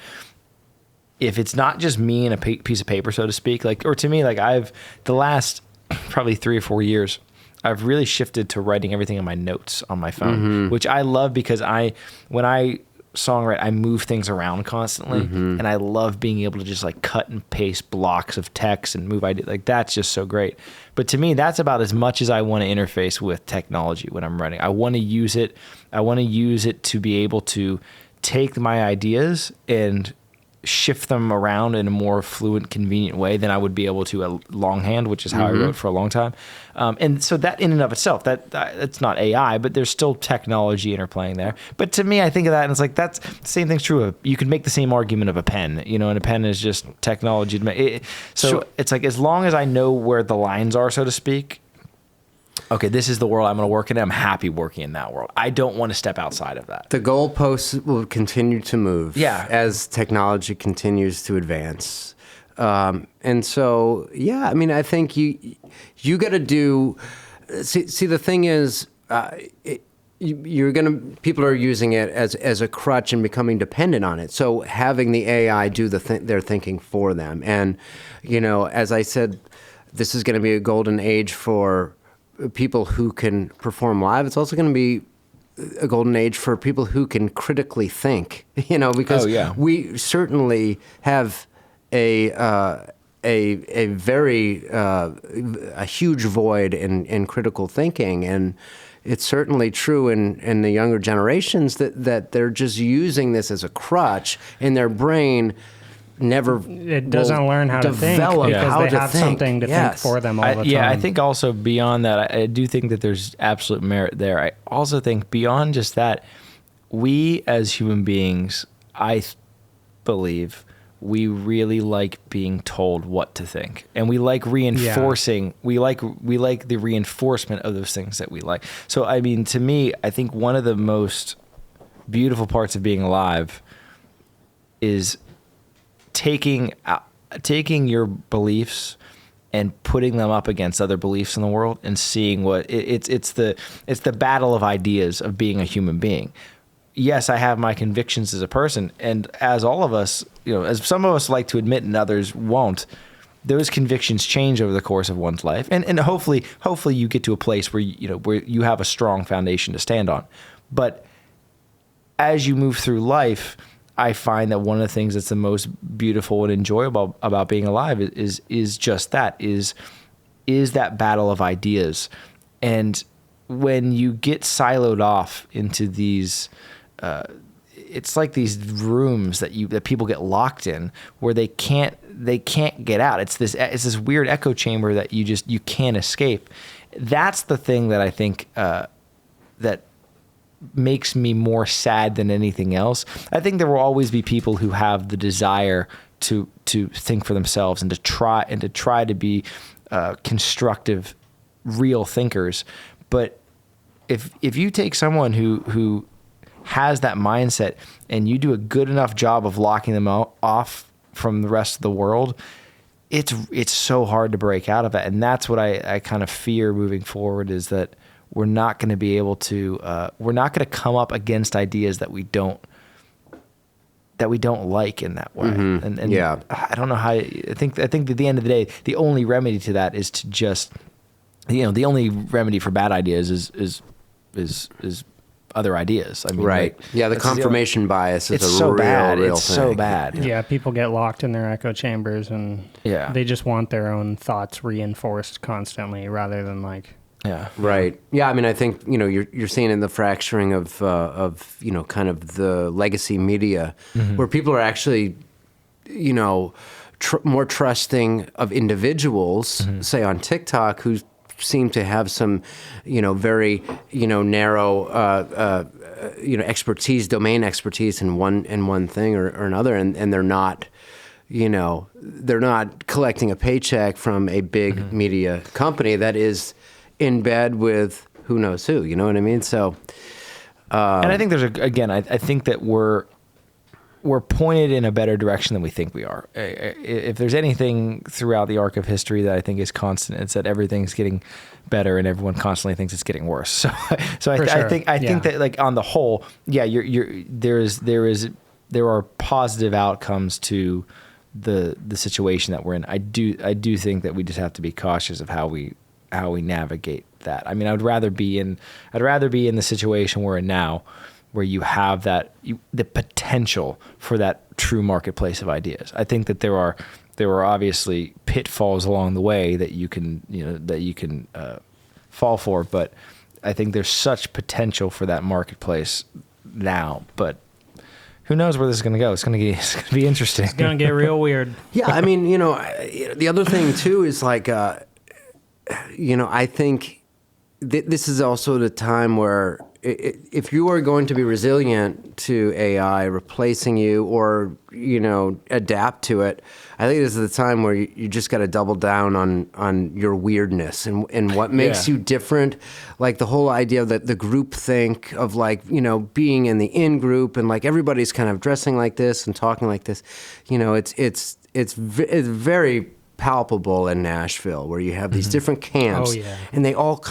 If it's not just me and a piece of paper, so to speak, or to me, I've the last probably 3 or 4 years, I've really shifted to writing everything in my notes on my phone, which I love because when I songwrite, I move things around constantly, and I love being able to just cut and paste blocks of text and move ideas. That's just so great. But to me, that's about as much as I want to interface with technology when I'm writing. I want to use it. I want to use it to be able to take my ideas and shift them around in a more fluent, convenient way than I would be able to a longhand, which is how I wrote for a long time. And so that in and of itself, that's not AI, but there's still technology interplaying there. But to me, I think of that and it's that's the same thing's true of, you could make the same argument of a pen, and a pen is just technology. It's as long as I know where the lines are, so to speak, okay, this is the world I'm going to work in. I'm happy working in that world. I don't want to step outside of that. The goalposts will continue to move as technology continues to advance. And so, I think you got to do. See, the thing is, people are using it as a crutch and becoming dependent on it. So having the AI do their thinking for them, and as I said, this is going to be a golden age for people who can perform live. It's also going to be a golden age for people who can critically think, because we certainly have a very a huge void in critical thinking, and it's certainly true in the younger generations that they're just using this as a crutch in their brain. It doesn't learn how to think because they have something to think for them all the time. Yeah, I think also beyond that, I do think that there's absolute merit there. I also think beyond just that, we as human beings, I believe, we really like being told what to think, and we like reinforcing. We like the reinforcement of those things that we like. So I mean, to me, I think one of the most beautiful parts of being alive is taking your beliefs and putting them up against other beliefs in the world and seeing what it's the battle of ideas of being a human being. Yes, I have my convictions as a person, and as all of us, as some of us like to admit and others won't, those convictions change over the course of one's life, and hopefully you get to a place where you have a strong foundation to stand on. But as you move through life, I find that one of the things that's the most beautiful and enjoyable about being alive is just that, is that battle of ideas. And when you get siloed off into these, it's like these rooms that people get locked in where they can't get out. It's this weird echo chamber that you can't escape. That's the thing that I think that makes me more sad than anything else. I think there will always be people who have the desire to think for themselves and to try to be constructive, real thinkers. But if you take someone who has that mindset and you do a good enough job of locking them off from the rest of the world, it's so hard to break out of that. And that's what I kind of fear moving forward, is that we're not going to be able to, we're not going to come up against ideas that we don't like in that way. And I don't know how, I think at the end of the day, the only remedy to that is to just, the only remedy for bad ideas is other ideas. I mean, right. Yeah. The confirmation bias is a real thing. It's so bad. Yeah. People get locked in their echo chambers and they just want their own thoughts reinforced constantly rather than Yeah. Right. Yeah. I mean, I think you're seeing in the fracturing of kind of the legacy media, where people are actually, more trusting of individuals, say on TikTok, who seem to have some, very narrow, domain expertise in one thing or another, and they're not. They're not collecting a paycheck from a big media company that is in bed with who knows who. You know what I mean? So, and I think there's I think that we're pointed in a better direction than we think we are. If there's anything throughout the arc of history that I think is constant, it's that everything's getting better and everyone constantly thinks it's getting worse. So I think that, like, on the whole, yeah, there are positive outcomes to the situation that we're in. I do think that we just have to be cautious of how we navigate that. I mean, I'd rather be in the situation we're in now, where you have the potential for that true marketplace of ideas. I think that there are obviously pitfalls along the way that you can fall for, but I think there's such potential for that marketplace now. But who knows where this is going to go? It's going to be interesting. It's going to get real weird. Yeah, I mean, the other thing too is like, I think this is also the time where if you are going to be resilient to AI replacing you or, adapt to it, I think this is the time where you just got to double down on your weirdness and what makes you different. Like the whole idea that the group think of, like, being in the in group and like everybody's kind of dressing like this and talking like this, it's very palpable in Nashville, where you have these different camps, and they all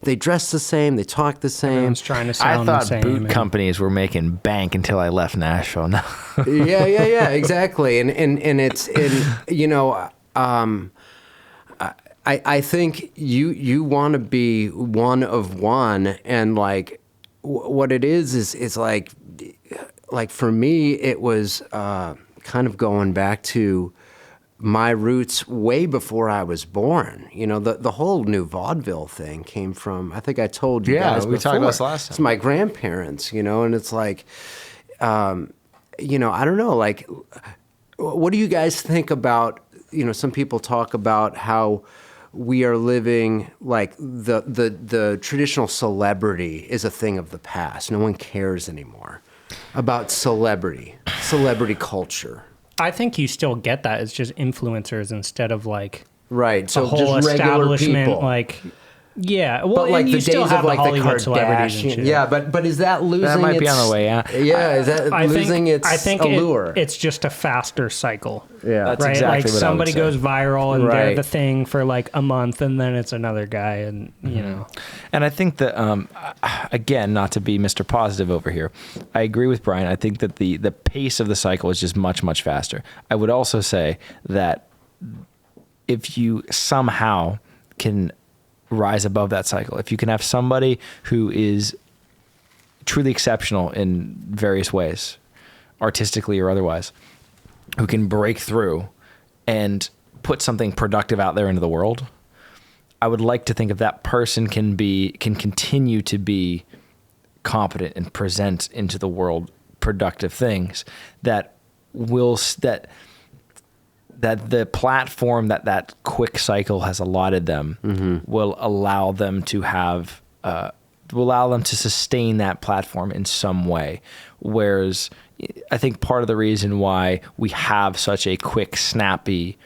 they dress the same, they talk the same. Everyone's trying to sound the same. I thought boot companies were making bank until I left Nashville. No. yeah, exactly. And it's I think you want to be one of one, and like what it is like for me it was kind of going back to my roots way before I was born. The whole new vaudeville thing came from, I think I told you guys before. We talked about this last time. It's my grandparents, and it's like, I don't know, like, what do you guys think about, some people talk about how we are living, like, the traditional celebrity is a thing of the past. No one cares anymore about celebrity culture. I think you still get that. It's just influencers instead of like so a whole just regular establishment. people. Like, yeah, well, but like and you the still days have of like the Hollywood celebrities and Kardashian, shit. yeah. But is that losing? That might be on the way. Yeah, is that losing its allure? It's just a faster cycle. Yeah, that's right. exactly Like what somebody I would say. goes viral and they're Right. the thing for like a month, and then it's another guy, and you know. And I think that again, not to be Mr. Positive over here, I agree with Brian. I think that the pace of the cycle is just much faster. I would also say that if you somehow can rise above that cycle, if you can have somebody who is truly exceptional in various ways, artistically or otherwise, who can break through and put something productive out there into the world, I would like to think if that person can continue to be competent and present into the world productive things, that the platform that quick cycle has allotted them will allow them to have to sustain that platform in some way. Whereas I think part of the reason why we have such a quick, snappy,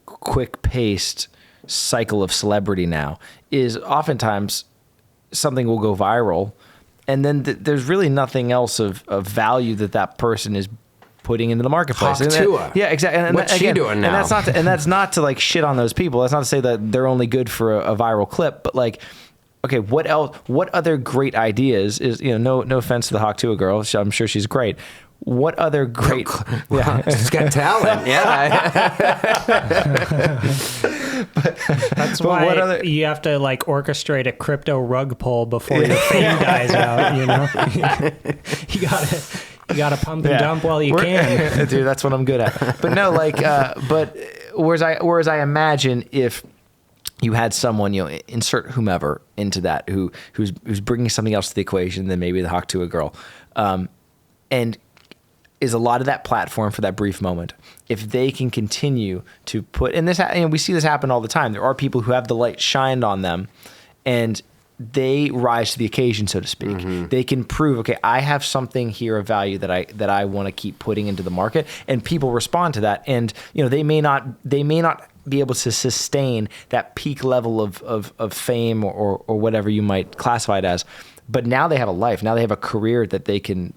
quick-paced cycle of celebrity now is oftentimes something will go viral, and then there's really nothing else of value that person is putting into the marketplace. Yeah, exactly. And what's she doing now? And that's not to like shit on those people. That's not to say that they're only good for a viral clip, but like, okay, what else? What other great ideas is, no offense to the Hawk Tuah girl, I'm sure she's great. What other great? Yeah, she's got talent. Yeah. That's why you have to like orchestrate a crypto rug pull before your fame dies out. You gotta pump and dump while you can. Dude, that's what I'm good at. But no, like, whereas I imagine if you had someone, insert whomever into that who's bringing something else to the equation than maybe the Hawk to a girl, and is a lot of that platform for that brief moment. If they can continue to put, and this, we see this happen all the time. There are people who have the light shined on them, and they rise to the occasion, so to speak. They can prove, okay, I have something here of value that I want to keep putting into the market, and people respond to that. And they may not be able to sustain that peak level of fame or whatever you might classify it as, but now they have a life. Now they have a career that they can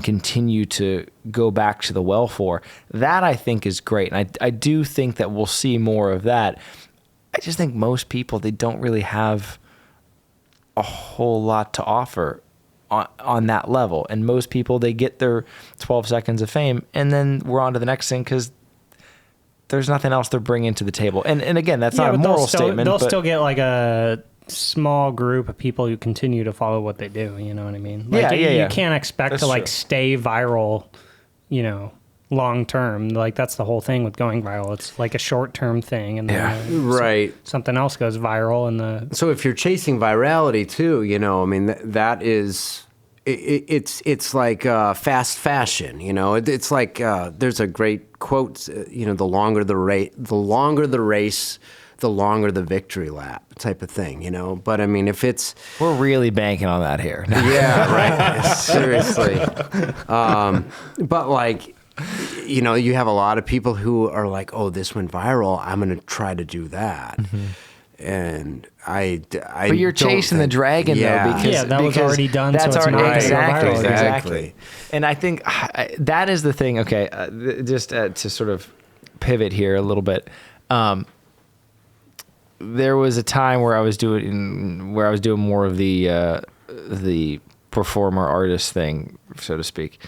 continue to go back to the well for. That, I think, is great. And I do think that we'll see more of that. I just think most people, they don't really have a whole lot to offer on that level. And most people, they get their 12 seconds of fame, and then we're on to the next thing because there's nothing else they're bringing to the table. And again, that's not a moral statement. They'll still get like a small group of people who continue to follow what they do. You know what I mean? Like, you can't expect that's to like true. stay viral, long term. Like, that's the whole thing with going viral. It's like a short term thing, and then Right. something else goes viral, and So if you're chasing virality too, that is, it's like fast fashion. It's like there's a great quote. The longer the race, the longer the victory lap type of thing. But I mean, if it's We're really banking on that here. yeah, right, seriously. But like, you have a lot of people who are like, oh, this went viral, I'm going to try to do that. And I But you're don't chasing the think- dragon, yeah. though, because that was already done, That's so it's already not gonna go viral. exactly. And I think that is the thing. Okay, just to sort of pivot here a little bit. There was a time where I was doing more of the performer artist thing, so to speak.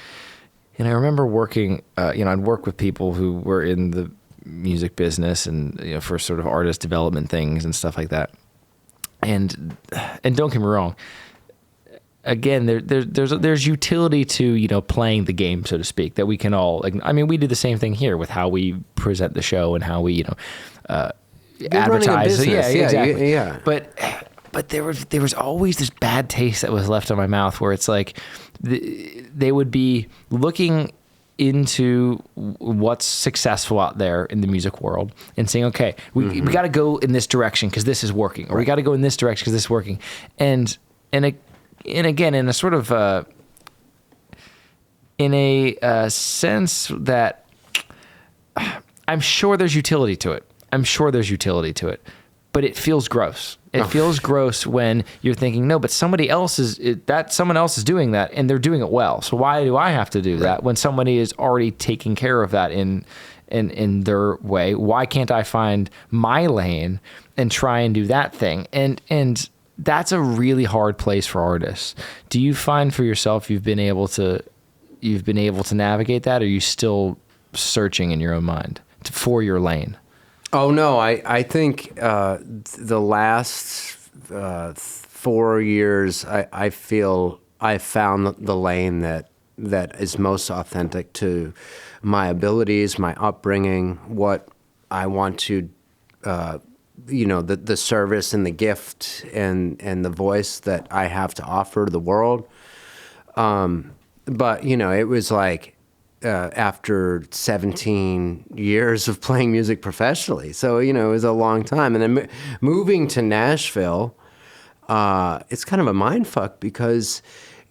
And I remember working, I'd work with people who were in the music business and for sort of artist development things and stuff like that. And don't get me wrong. Again, there's utility to playing the game, so to speak, that we can all. We do the same thing here with how we present the show and how we advertise. Business. Exactly. Yeah. But there was always this bad taste that was left in my mouth where it's like they would be looking into what's successful out there in the music world and saying, okay, we got to go in this direction because this is working, or we got to go in this direction because this is working. And again, in a sort of in a sense that I'm sure there's utility to it. But it feels gross. It feels gross when you're thinking, no, but someone else is doing that, and they're doing it well. So why do I have to do that when somebody is already taking care of that in their way? Why can't I find my lane and try and do that thing? And that's a really hard place for artists. Do you find for yourself you've been able to navigate that, or are you still searching in your own mind for your lane? Oh no, I think the last 4 years, I feel I found the lane that is most authentic to my abilities, my upbringing, what I want to, the service and the gift and the voice that I have to offer the world. But it was like. After 17 years of playing music professionally. So, it was a long time. And then moving to Nashville, it's kind of a mind fuck because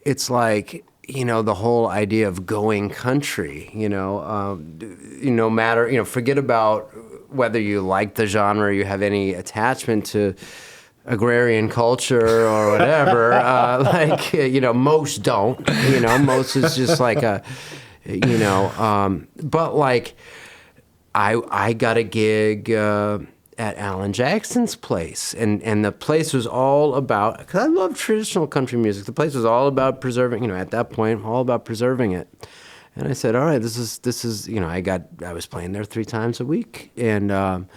it's like, the whole idea of going country, no matter, forget about whether you like the genre, you have any attachment to agrarian culture or whatever. Most don't, most is just like a, but like I got a gig at Alan Jackson's place, and the place was all about, because I love traditional country music, the place was all about preserving, at that point, all about preserving it. And I said, all right, this is I was playing there 3 times a week, and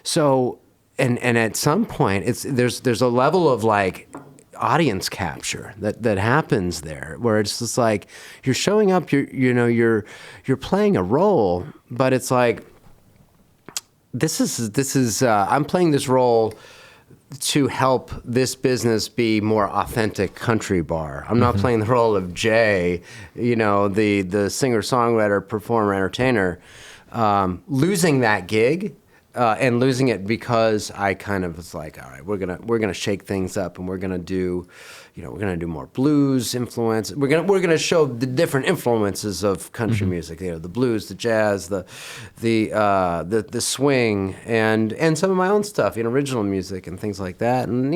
so at some point there's a level of like audience capture that happens there, where it's just like you're showing up, you're playing a role, but it's like this is I'm playing this role to help this business be more authentic country bar. I'm not playing the role of Jay, the singer, songwriter, performer, entertainer. Losing that gig and losing it because I kind of was like, all right, we're gonna shake things up and we're gonna do more blues influence. We're gonna show the different influences of country music. The blues, the jazz, the swing, and some of my own stuff, original music and things like that. And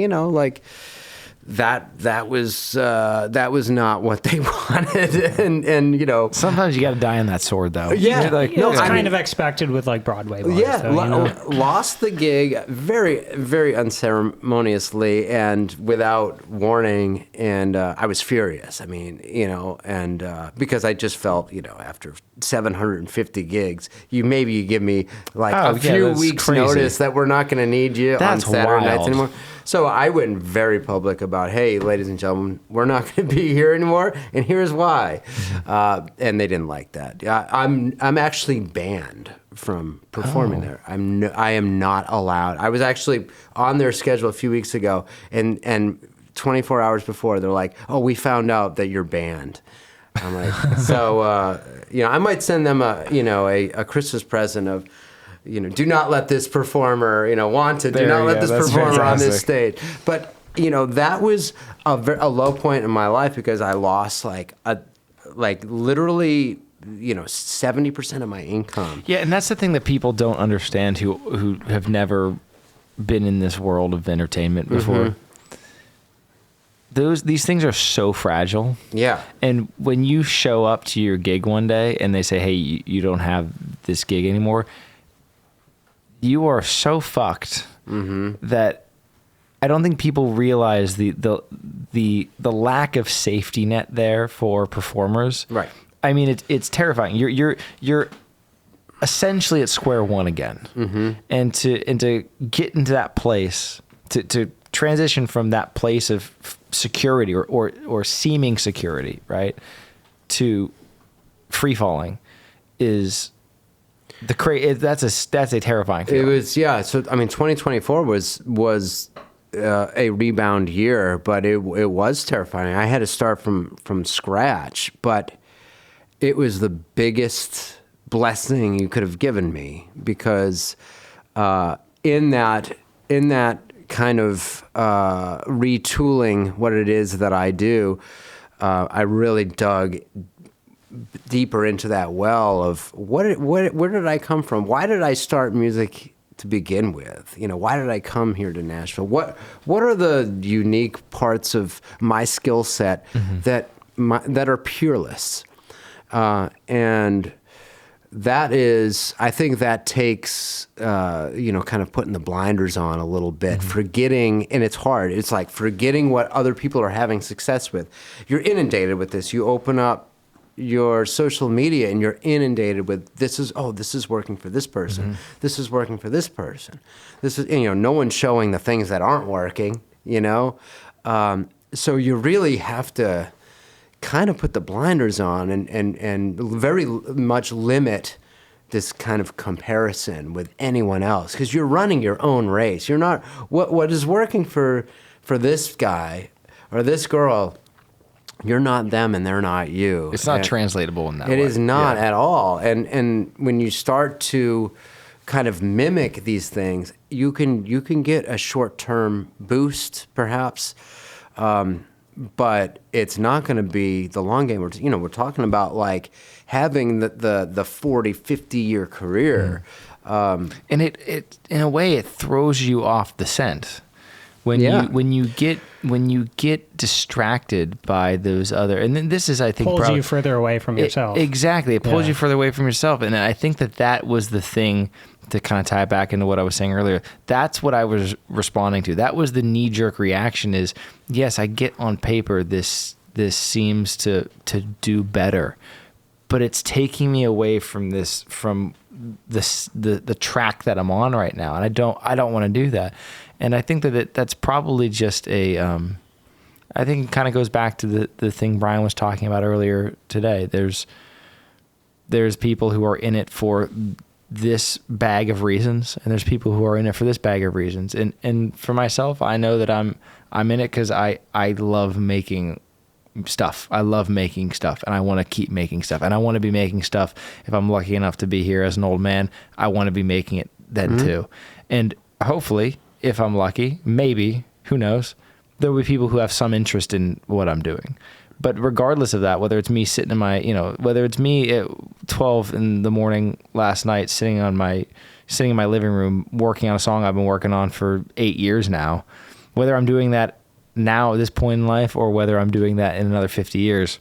that was not what they wanted, and sometimes you got to die on that sword, though. Yeah, it's kind of expected with Broadway bars. Yeah, though, lost the gig very, very unceremoniously and without warning, and I was furious. I mean, because I just felt, after 750 gigs, you give me a few weeks notice that we're not going to need you on Saturday nights anymore. So I went very public about, hey, ladies and gentlemen, we're not going to be here anymore, and here's why. And they didn't like that. I'm actually banned from performing there. I am not allowed. I was actually on their schedule a few weeks ago, and 24 hours before, they're like, oh, we found out that you're banned. I'm like, so I might send them a Christmas present of, do not let this performer, wanted, do not let this performer on this stage. But, that was a low point in my life because I lost literally, 70% of my income. Yeah, and that's the thing that people don't understand who have never been in this world of entertainment before. These things are so fragile. Yeah. And when you show up to your gig one day and they say, hey, you don't have this gig anymore, you are so fucked that I don't think people realize the lack of safety net there for performers. Right. I mean, it's terrifying. You're essentially at square one again, and to get into that place, to transition from that place of security or seeming security, right, to free falling, is that's a terrifying feeling. It was, yeah. So I mean, 2024 was a rebound year, but it was terrifying. I had to start from scratch, but it was the biggest blessing you could have given me because in that kind of retooling what it is that I do, I really dug deeper into that well of where did I come from? Why did I start music to begin with? Why did I come here to Nashville? What are the unique parts of my skill set that are peerless? And that is, I think that takes, kind of putting the blinders on a little bit, forgetting, and it's hard. It's like forgetting what other people are having success with. You're inundated with this. You open up your social media and you're inundated with this is working for this person. This is working for this person. This is, no one's showing the things that aren't working, so you really have to kind of put the blinders on and very much limit this kind of comparison with anyone else because you're running your own race. You're not what is working for this guy or this girl. You're not them and they're not you. It's not translatable in that way. It is not at all. And when you start to kind of mimic these things, you can get a short-term boost perhaps. But it's not going to be the long game. We're talking about like having the 40, 50-year career. And it in a way it throws you off the scent. When you get distracted by those other, and then this is, I think, pulls you further away from yourself. Exactly, it pulls you further away from yourself, and I think that was the thing to kind of tie back into what I was saying earlier. That's what I was responding to. That was the knee-jerk reaction. Is yes, I get on paper this seems to do better, but it's taking me away from the track that I'm on right now, and I don't want to do that. And I think that's probably just I think it kind of goes back to the thing Brian was talking about earlier today. There's people who are in it for this bag of reasons, and there's people who are in it for this bag of reasons. And for myself, I know that I'm in it because I love making stuff. I love making stuff, and I want to keep making stuff, and I want to be making stuff. If I'm lucky enough to be here as an old man, I want to be making it then too. And hopefully, if I'm lucky, maybe, who knows, there will be people who have some interest in what I'm doing. But regardless of that, whether it's me sitting in my, whether it's me at 12 in the morning last night, sitting in my living room, working on a song I've been working on for 8 years now, whether I'm doing that now at this point in life, or whether I'm doing that in another 50 years,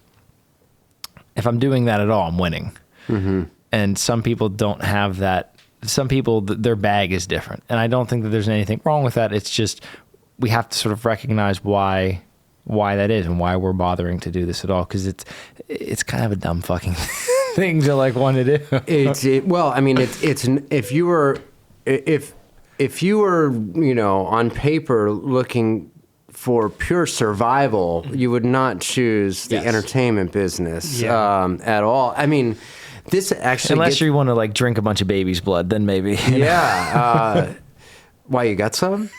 if I'm doing that at all, I'm winning. Mm-hmm. And some people don't have that. Some people, their bag is different. And I don't think that there's anything wrong with that. It's just, we have to sort of recognize why that is and why we're bothering to do this at all. Cause it's kind of a dumb fucking thing to like want to do. It's if you were, on paper looking for pure survival, you would not choose the entertainment business at all. I mean, this actually, unless you want to like drink a bunch of baby's blood, then maybe. Yeah. Why, you got some?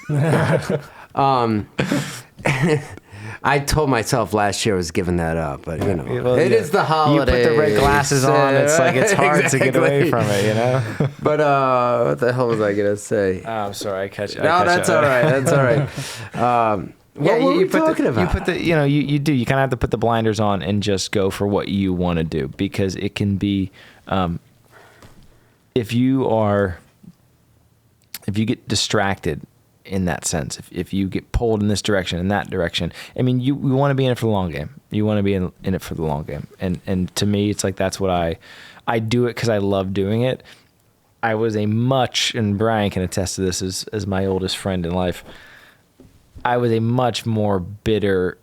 I told myself last year I was giving that up, but it is the holidays. You put the red glasses on, it's like it's hard to get away from it, But what the hell was I gonna say? I'm sorry, I catch it. No, that's all right. That's all right. What were we talking about? You put the, you do. You kind of have to put the blinders on and just go for what you want to do, because it can be, if you get distracted in that sense, if you get pulled in this direction and that direction, I mean, you want to be in it for the long game. You want to be in it for the long game. And to me, it's like, that's what I do it because I love doing it. I was and Brian can attest to this as my oldest friend in life, I was a much more bitter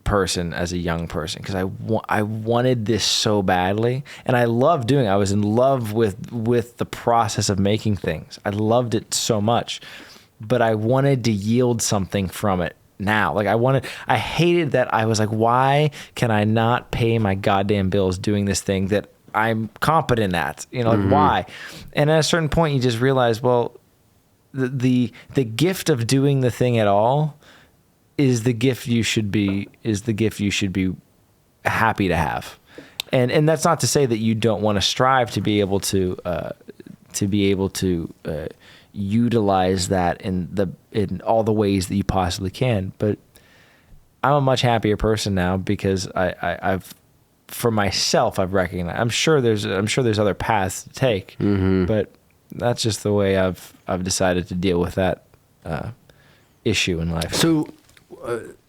person as a young person because I wanted this so badly, and I loved doing it. I was in love with the process of making things. I loved it so much, but I wanted to yield something from it now. Like I hated that. I was like, why can I not pay my goddamn bills doing this thing that I'm competent at? Like why? And at a certain point you just realize, well, the gift of doing the thing at all is the gift you should be happy to have. And that's not to say that you don't want to strive to be able to utilize that in all the ways that you possibly can. But I'm a much happier person now because I've for myself I've recognized. I'm sure there's other paths to take, but that's just the way I've decided to deal with that issue in life. So,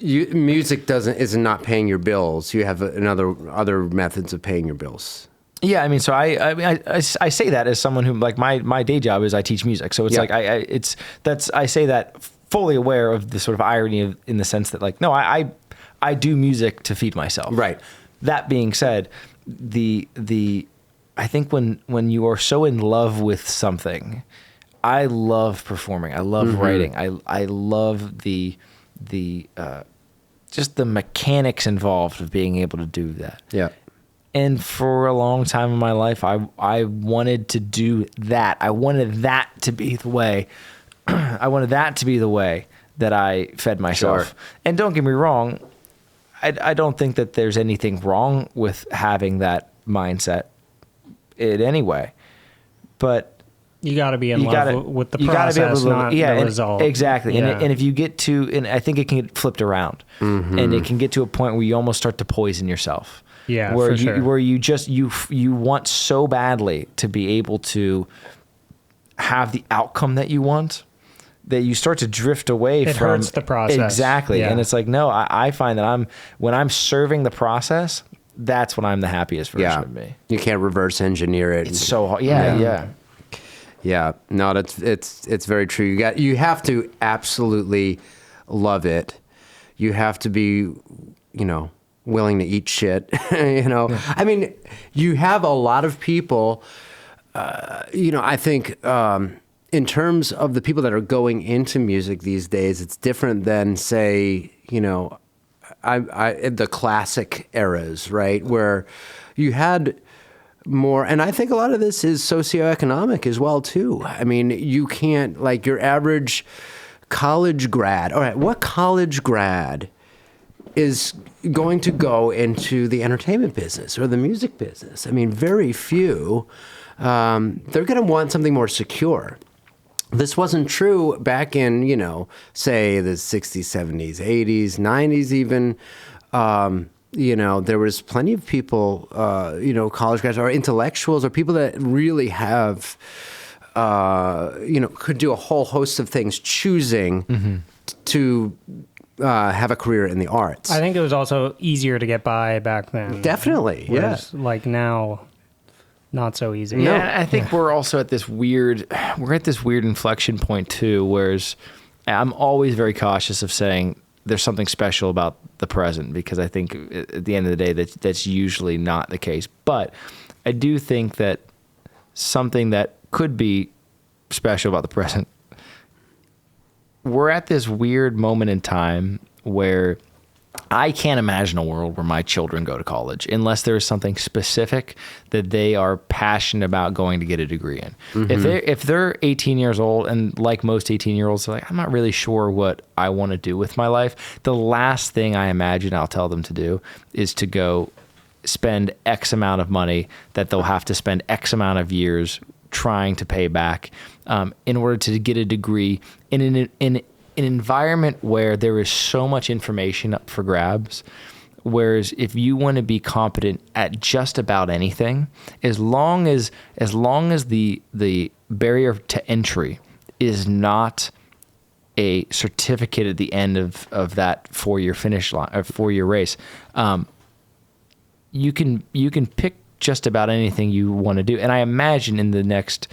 music is not paying your bills. You have other methods of paying your bills. Yeah, I mean, so I say that as someone who, like, my day job is I teach music. So it's like I say that fully aware of the sort of irony in the sense that, like, no, I do music to feed myself. Right. That being said, I think when you are so in love with something, I love performing. I love writing. I love the just the mechanics involved of being able to do that. Yeah. And for a long time in my life, I wanted to do that. I wanted that to be the way. I wanted that to be the way that I fed myself. Sure. And don't get me wrong, I don't think that there's anything wrong with having that mindset in any way. But you got to be in love with the process, not the result. Exactly. Yeah. And if you get to, and I think it can get flipped around, and it can get to a point where you almost start to poison yourself. Yeah, where for you sure. where you just you want so badly to be able to have the outcome that you want that you start to drift away it from. It hurts the process. Exactly. Yeah. And it's like, no, I find that when I'm serving the process, that's when I'm the happiest version of me. You can't reverse engineer it. It's so hard. Yeah. Yeah. No, it's very true. You have to absolutely love it. You have to be, willing to eat shit, Yeah. I mean, you have a lot of people, I think, in terms of the people that are going into music these days, it's different than, say, the classic eras, right? Where you had more, and I think a lot of this is socioeconomic as well too. I mean, you can't, like, your average college grad. All right, what college grad is going to go into the entertainment business or the music business? I mean, very few. They're going to want something more secure. This wasn't true back in, say the 60s, 70s, 80s, 90s even. There was plenty of people, college grads or intellectuals or people that really have, could do a whole host of things, choosing to have a career in the arts. I think it was also easier to get by back then. Definitely, whereas, like now, not so easy. Yeah, I think we're also at this weird inflection point too, whereas I'm always very cautious of saying there's something special about the present, because I think at the end of the day that's usually not the case. But I do think that something that could be special about the present, we're at this weird moment in time where I can't imagine a world where my children go to college unless there's something specific that they are passionate about going to get a degree in. If they're 18 years old and, like most 18-year-olds, they're like, I'm not really sure what I want to do with my life, the last thing I imagine I'll tell them to do is to go spend X amount of money that they'll have to spend X amount of years trying to pay back in order to get a degree in an environment where there is so much information up for grabs. Whereas if you want to be competent at just about anything, as long as the barrier to entry is not a certificate at the end of that 4-year finish line or 4-year race, you can pick just about anything you want to do. And I imagine in the next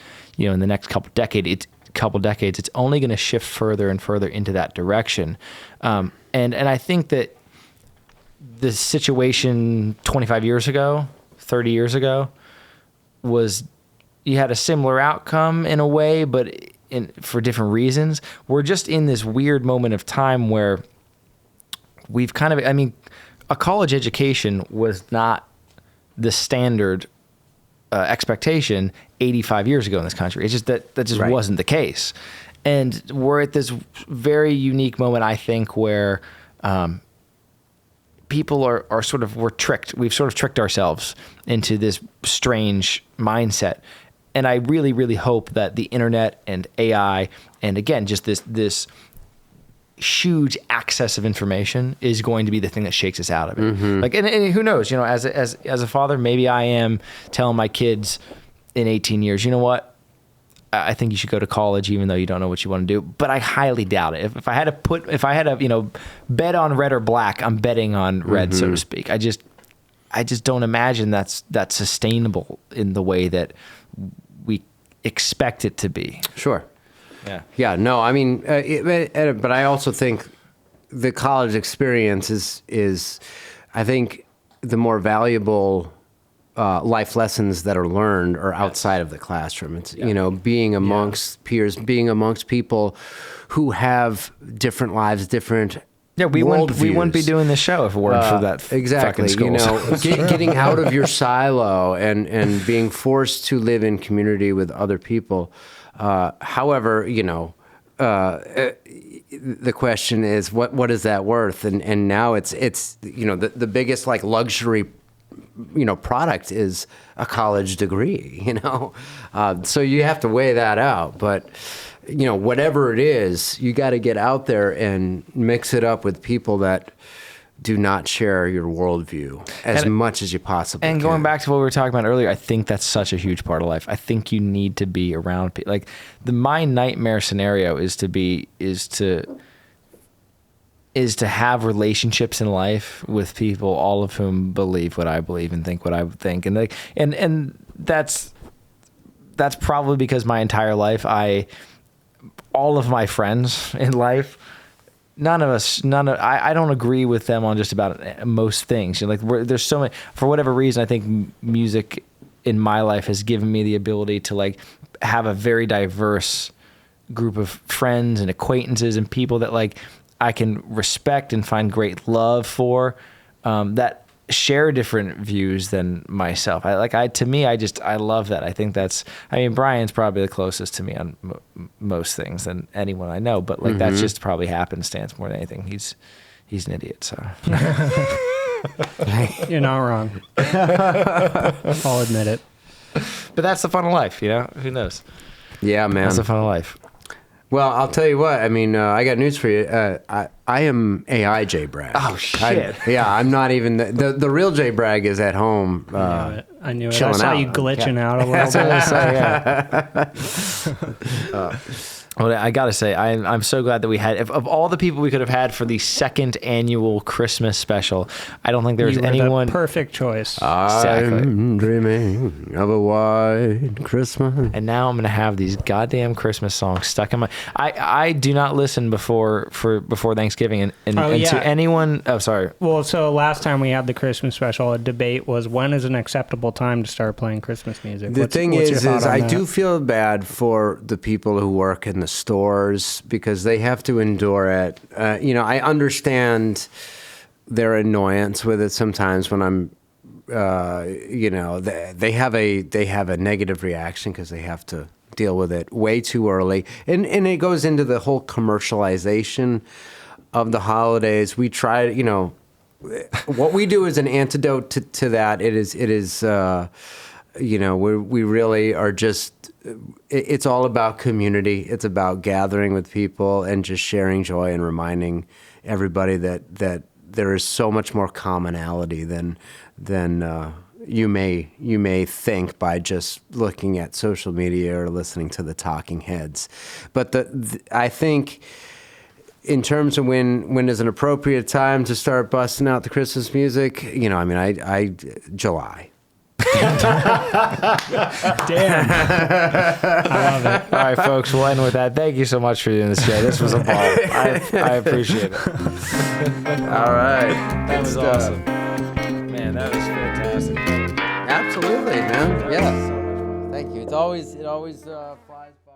couple decades, it's only going to shift further and further into that direction. And I think that the situation 25 years ago, 30 years ago, was you had a similar outcome in a way, but for different reasons. We're just in this weird moment of time where we've a college education was not the standard expectation 85 years ago in this country. It's just that just Right. wasn't the case. And we're at this very unique moment, I think, where people are we're tricked. We've sort of tricked ourselves into this strange mindset. And I really, really hope that the internet and AI, and again, just this huge access of information is going to be the thing that shakes us out of it. Like, and who knows, as a father, maybe I am telling my kids in 18 years, you know what? I think you should go to college even though you don't know what you want to do. But I highly doubt it. If I had to bet on red or black, I'm betting on red, so to speak. I just don't imagine that's sustainable in the way that we expect it to be. Sure. Yeah. No, I mean, but I also think the college experience is, I think, the more valuable life lessons that are learned are outside of the classroom. It's, being amongst peers, being amongst people who have different lives, different we wouldn't be doing this show if it weren't for that exactly. fucking schools. Getting out of your silo and being forced to live in community with other people. However, the question is what is that worth? And now it's the biggest luxury product is a college degree. So you have to weigh that out. But whatever it is, you got to get out there and mix it up with people that do not share your worldview as much as you possibly can. And going back to what we were talking about earlier, I think that's such a huge part of life. I think you need to be around people. Like my nightmare scenario is to have relationships in life with people, all of whom believe what I believe and think what I think. And that's probably because my entire life, all of my friends in life, I don't agree with them on just about most things. There's so many, for whatever reason, I think music in my life has given me the ability to have a very diverse group of friends and acquaintances and people that I can respect and find great love for, that share different views than myself. I love that. I think Brian's probably the closest to me on most things than anyone I know, but like that's just probably happenstance more than anything. He's an idiot, so. You're not wrong. I'll admit it. But that's the fun of life, Who knows? Yeah, man. That's the fun of life. Well, I'll tell you what. I mean, I got news for you. I am AI J Bragg. Oh shit! I'm not even the real J Bragg is at home. I knew it. Chilling I saw out. you glitching out a little bit. Well, I gotta say, I'm so glad that we had of all the people we could have had for the second annual Christmas special. I don't think there was You were anyone. the perfect choice. I'm dreaming of a white Christmas. And now I'm gonna have these goddamn Christmas songs stuck in my. I do not listen before Thanksgiving, and to anyone. Oh, sorry. Well, so last time we had the Christmas special, a debate was when is an acceptable time to start playing Christmas music. The thing is I that? do feel bad for the people who work in the stores because they have to endure it. I understand their annoyance with it sometimes when I'm, they have a negative reaction because they have to deal with it way too early, and it goes into the whole commercialization of the holidays. We try, what we do is an antidote to that. It is. We really are just. It's all about community. It's about gathering with people and just sharing joy and reminding everybody that there is so much more commonality than you may think by just looking at social media or listening to the talking heads. But I think in terms of when is an appropriate time to start busting out the Christmas music, I July. Damn. I love it. All right, folks, we'll end with that. Thank you so much for doing this, Jay. This was a ball. I appreciate it. All right. That was awesome. Man, that was fantastic. Absolutely, man. Yeah. Thank you. It always flies by.